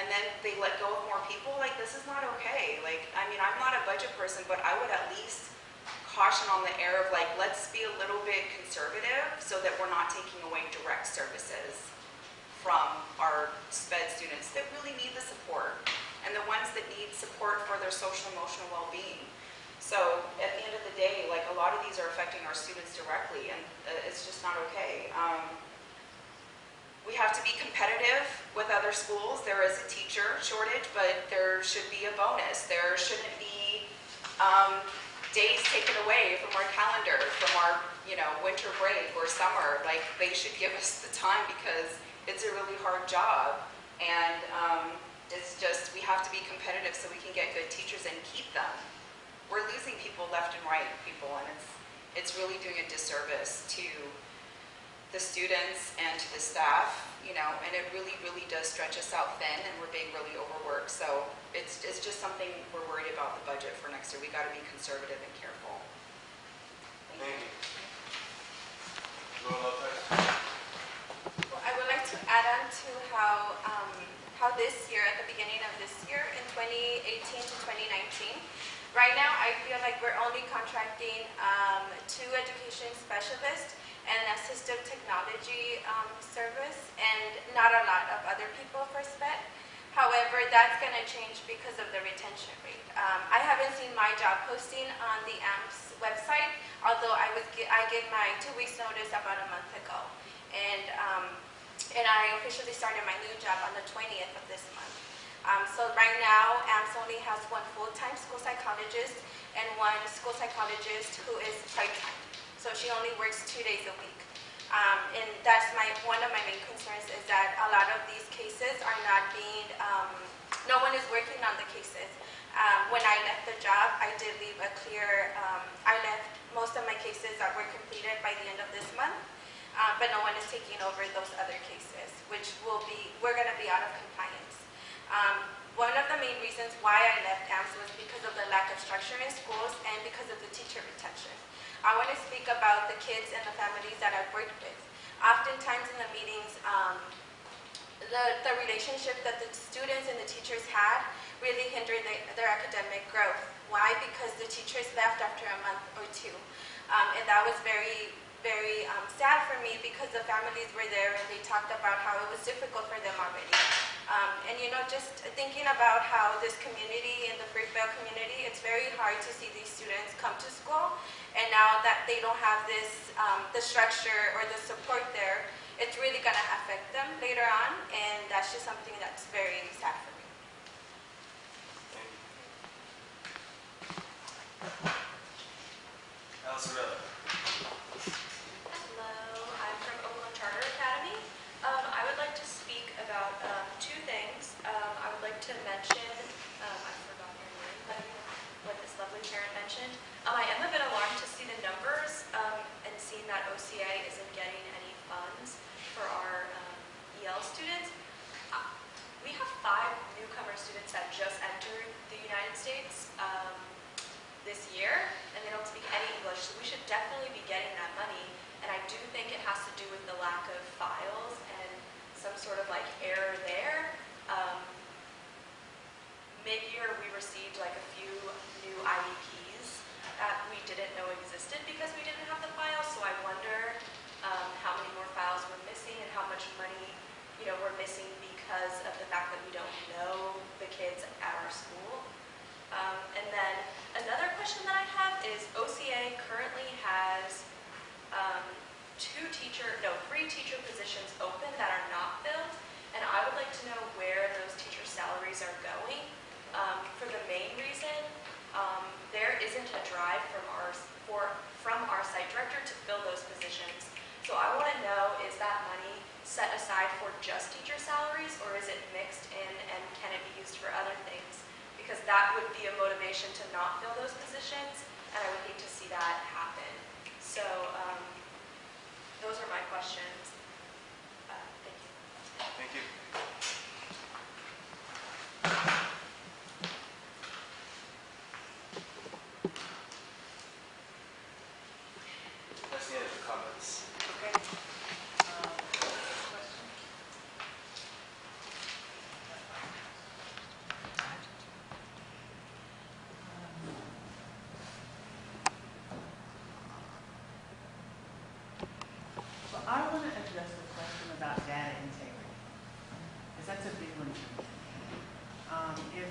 and then they let go of more people. This is not okay. I'm not a budget person, but I would at least caution on the air of let's be a little bit conservative so that we're not taking away direct services from our SPED students that really need the support and the ones that need support for their social emotional well-being. So at the end of the day, a lot of these are affecting our students directly, and it's just not okay. We have to be competitive with other schools. There is a teacher shortage, but there should be a bonus. There shouldn't be days taken away from our calendar, from our, winter break or summer. Like, they should give us the time because it's a really hard job. And it's just, we have to be competitive so we can get good teachers and keep them. We're losing people left and right, and it's really doing a disservice to the students and to the staff, and it really, really does stretch us out thin, and we're being really overworked. So it's just something we're worried about the budget for next year. We got to be conservative and careful. Thank you. Well, I would like to add on to how this year, at the beginning of this year, in 2018 to 2019, right now I feel like we're only contracting 2 education specialists and an assistive technology service, and not a lot of other people for SPED. However, that's going to change because of the retention rate. I haven't seen my job posting on the AMP's website, although I gave my 2 weeks notice about a month ago. And I officially started my new job on the 20th of this month. So right now, AMPS only has 1 full-time school psychologist and 1 school psychologist who is part-time. So she only works 2 days a week. And that's one of my main concerns, is that a lot of these cases are not being, no one is working on the cases. When I left the job, I did leave a clear, I left most of my cases that were completed by the end of this month. But no one is taking over those other cases, which we're going to be out of compliance. One of the main reasons why I left AMPS was because of the lack of structure in schools and because of the teacher retention. I want to speak about the kids and the families that I've worked with. Oftentimes in the meetings, the relationship that the students and the teachers had really hindered their academic growth. Why? Because the teachers left after a month or 2. And that was very sad for me, because the families were there and they talked about how it was difficult for them already. And just thinking about how this community and the Fruitvale community, it's very hard to see these students come to school, and now that they don't have this, the structure or the support there, it's really going to affect them later on, and that's just something that's very sad for me. Alcerella. I'm from Oakland Charter Academy. I would like to speak about 2 things. I would like to mention, I forgot your name, but what this lovely parent mentioned. I am a bit alarmed to see the numbers and seeing that OCA isn't getting any funds for our EL students. We have 5 newcomer students that just entered the United States this year, and they don't speak any English, so we should definitely be getting that money. And I do think it has to do with the lack of files and some sort of error there. Mid-year, we received a few new IEPs that we didn't know existed because we didn't have the files. So I wonder how many more files we're missing and how much money we're missing because of the fact that we don't know the kids at our school. And then another question that I have is OCA currently has 3 teacher positions open that are not filled, and I would like to know where those teacher salaries are going. For the main reason, there isn't a drive from our site director to fill those positions. So I want to know, is that money set aside for just teacher salaries, or is it mixed in, and can it be used for other things? Because that would be a motivation to not fill those positions, and I would hate to see that happen. So those are my questions. Thank you. Thank you. That's the end of the comments. Okay. I want to address the question about data integrity, because that's a big one for me. If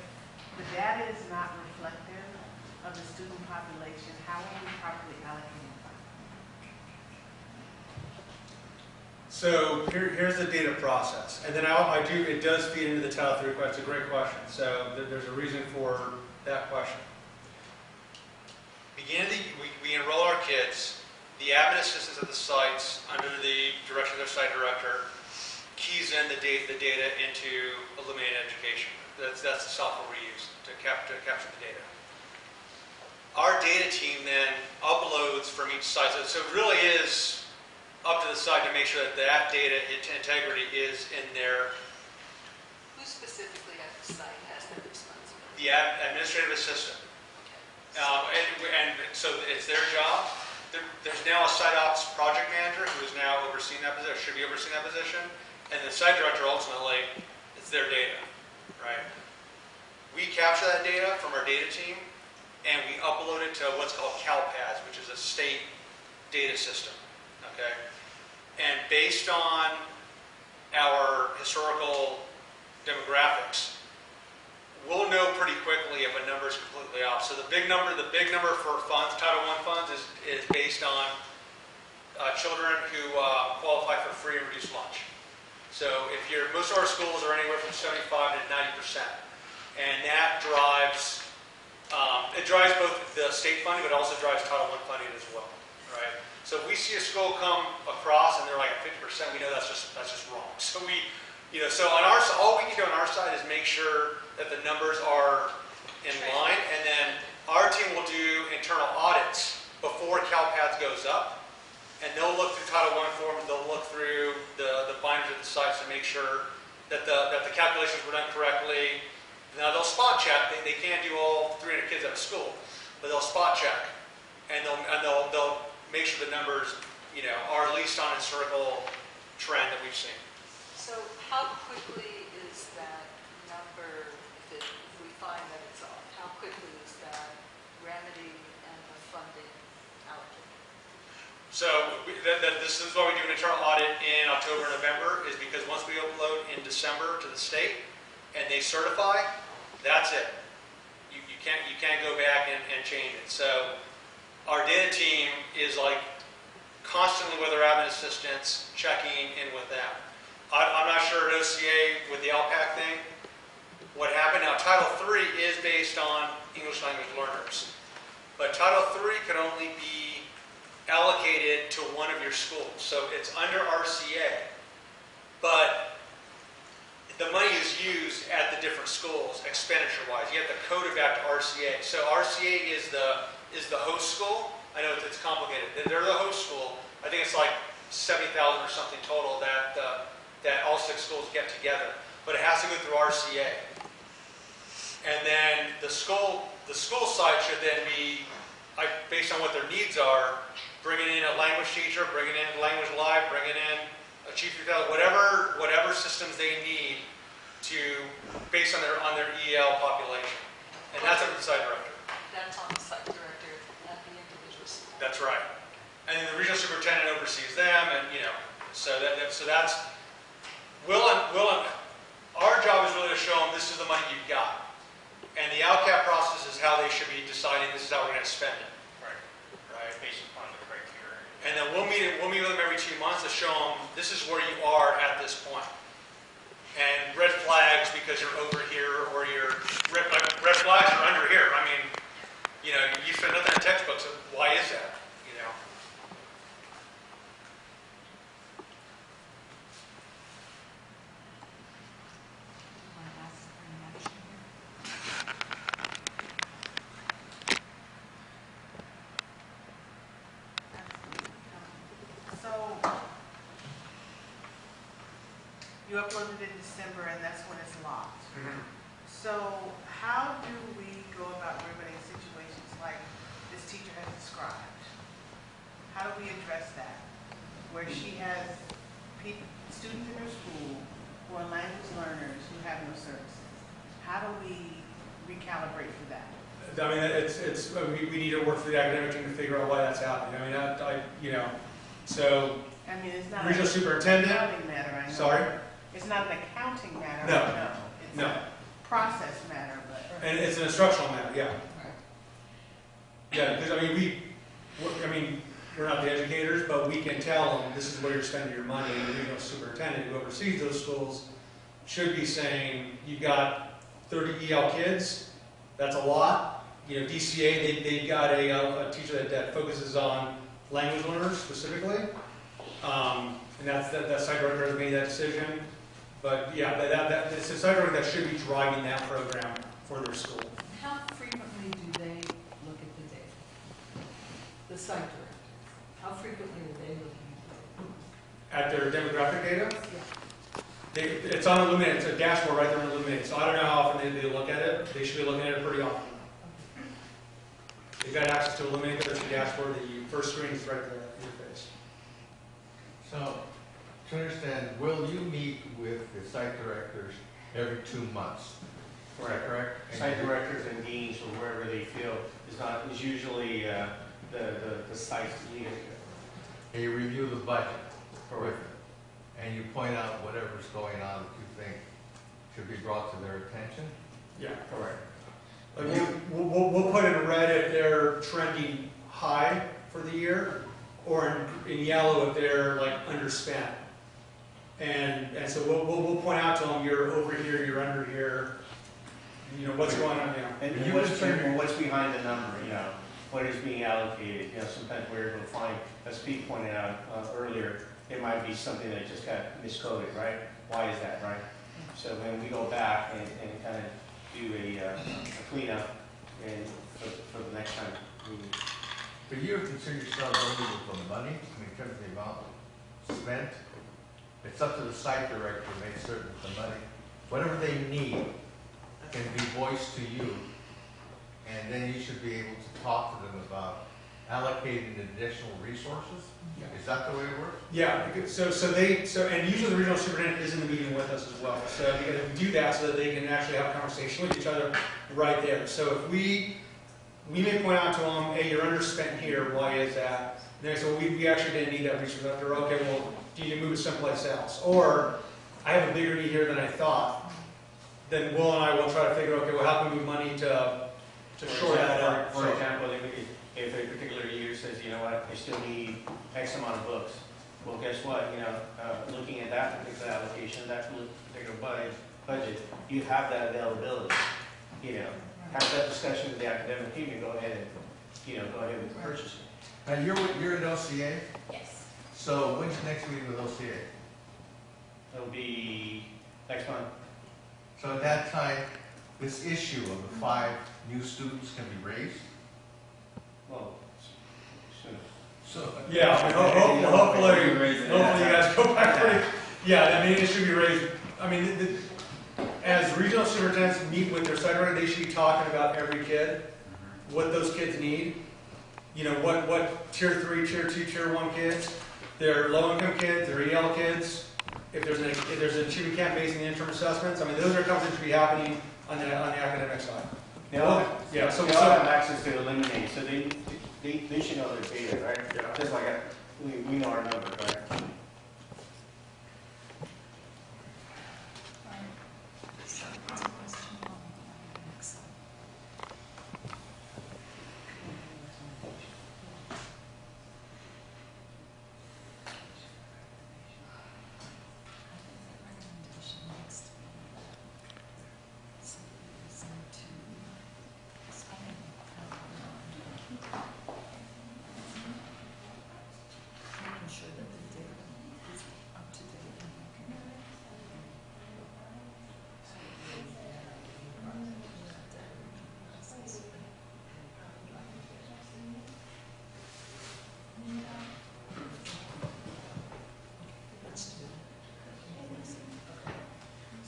the data is not reflective of the student population, how are we properly allocating funds? So here's the data process, and then it does feed into the Title III question. It's a great question. So there's a reason for that question. We enroll our kids. The admin assistants at the sites, under the direction of their site director, keys in the data into Illuminated Education. That's the software we use to capture the data. Our data team then uploads from each site. So it really is up to the site to make sure that that data integrity is in there. Who specifically at the site has that responsibility? The administrative assistant. And so it's their job. There's now a site ops project manager who is now overseeing that position, should be overseeing that position, and the site director ultimately, it's their data, right? We capture that data from our data team, and we upload it to what's called CalPads, which is a state data system, okay? And based on our historical demographics, we'll know pretty quickly if a number is completely off. So the big number for funds, Title I funds, is based on children who qualify for free and reduced lunch. So most of our schools are anywhere from 75 to 90%, and that drives it drives both the state funding, but also drives Title I funding as well, right? So if we see a school come across and they're like at 50%, we know that's just wrong. So so on all we can do on our side is make sure that the numbers are in line, and then our team will do internal audits before CalPads goes up, and they'll look through Title I forms, they'll look through the binders at the sites to make sure that the calculations were done correctly. Now they'll spot check. They can't do all 300 kids at a school, but they'll spot check, and they'll make sure the numbers are at least on a historical trend that we've seen. So how quickly is that number, if we find that it's off, how quickly is that remedy and the funding allocated? So this is why we do an internal audit in October and November, is because once we upload in December to the state and they certify, that's it. You can't go back and change it. So our data team is like constantly with our admin assistants checking in with them. I'm not sure at OCA with the LPAC thing what happened. Now Title III is based on English language learners, but Title III can only be allocated to one of your schools. So it's under RCA, but the money is used at the different schools expenditure-wise. You have to code it back to RCA. So RCA is the host school. I know it's complicated. They're the host school. I think it's like 70,000 or something total that all 6 schools get together. But it has to go through RCA. And then the school site should then be, based on what their needs are, bringing in a language teacher, bringing in Language Live, bringing in a chief tutor, whatever systems they need based on their EL population. And that's up to the site director. That's on the site director at the individual school. That's right. And then the regional superintendent oversees them, and so that's our job is really to show them this is the money you've got, and the LCAP process is how they should be deciding this is how we're going to spend it. Right. Based upon the criteria. And then we'll meet with them every 2 months to show them this is where you are at this point. And red flags because you're over here, or red flags are under here. I mean, you spend nothing in textbooks. So why is that? You uploaded in December, and that's when it's locked. So how do we go about remedying situations like this teacher has described? How do we address that? Where she has students in her school who are language learners who have no services. How do we recalibrate for that? I mean, we need to work through the academic team to figure out why that's happening. I mean, so it's not regional superintendent. An accounting matter, I know. Sorry? It's not an accounting matter. No. It's a process matter, but. And it's an instructional matter, yeah. Yeah, because we're not the educators, but we can tell them this is where you're spending your money, and the regional superintendent who oversees those schools should be saying, you've got 30 EL kids, that's a lot, DCA, they've got a teacher that focuses on language learners specifically. And that site director has made that decision. But yeah, it's a site director that should be driving that program for their school. How frequently do they look at the data? The site directors. How frequently are they looking At their demographic data? Yeah. It's on Illuminate. It's a dashboard right there on Illuminate. So I don't know how often they look at it. They should be looking at it pretty often. They've got access to Illuminate. There's a dashboard. The first screen is right there in your face. So, to understand, will you meet with the site directors every 2 months? Correct? Site directors and deans or wherever they feel is usually the site's leadership. And you review the budget. Correct. And you point out whatever's going on that you think should be brought to their attention? Yeah. Correct. Like we'll put in red if they're trending high for the year, or in yellow if they're like underspent. And so we'll point out to them, you're over here, you're under here. What's going on now? And what's behind the number? What is being allocated? Sometimes we're able to find, as Pete pointed out earlier, it might be something that just got miscoded, right? Why is that, right? So when we go back and kind of do a cleanup and for the next time. But you consider yourself eligible for the money, in terms of the amount spent? It's up to the site director to make certain that the money, whatever they need, can be voiced to you, and then you should be able to talk to them about allocating additional resources? Yeah. Is that the way it works? Yeah, and usually the regional superintendent is in the meeting with us as well. So because we do that so that they can actually have a conversation with each other right there. So if we may point out to them, hey, you're underspent here, why is that? And they say, well, we actually didn't need that resource. After, okay, well, do you need to move it someplace else? Or I have a bigger need here than I thought. Then Will and I will try to figure, okay, well, how can we move money to shore that up? For example, if a particular year says, you know what, I still need X amount of books. Well, guess what? Looking at that particular allocation, that particular budget, you have that availability. Have that discussion with the academic team and go ahead with the purchasing. And you're at LCA? Yes. So when's the next meeting with LCA? It'll be next month. So at that time, this issue of the 5 new students can be raised? Well, soon. So yeah, hopefully you guys go back pretty. Yeah, it should be raised. As regional superintendents meet with their site director, they should be talking about every kid, what those kids need. What tier 3, tier 2, tier 1 kids, their low-income kids, their EL kids. If there's an achievement camp based on the interim assessments, those are conversations that should be happening on the academic side. They all have access to Eliminate, so they should know their data, right? Yeah. Just like we know our numbers, right?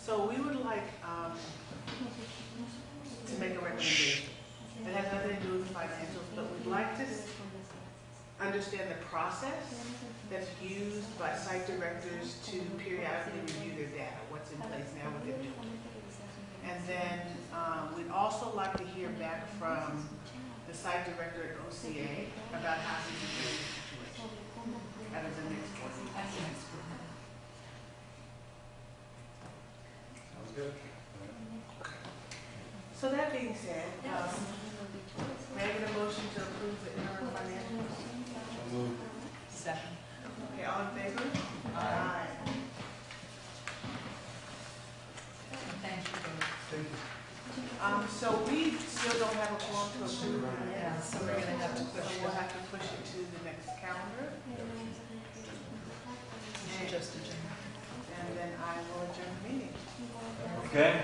So we would like to make a recommendation. It has nothing to do with financials, but we'd like to understand the process that's used by site directors to periodically review their data, what's in place now, what they're doing. And then we'd also like to hear back from the site director at OCA about how he's addressing the situation. That is the next one. Good. So that being said, may I get a motion to approve the interim financials? Second. Okay, all in favor? Aye. Thank you both. So So we still don't have a form to approve. Yeah, so we're gonna have to push So it. we'll have to push it to the next calendar. Just adjourn. And then I will adjourn the meeting. Okay,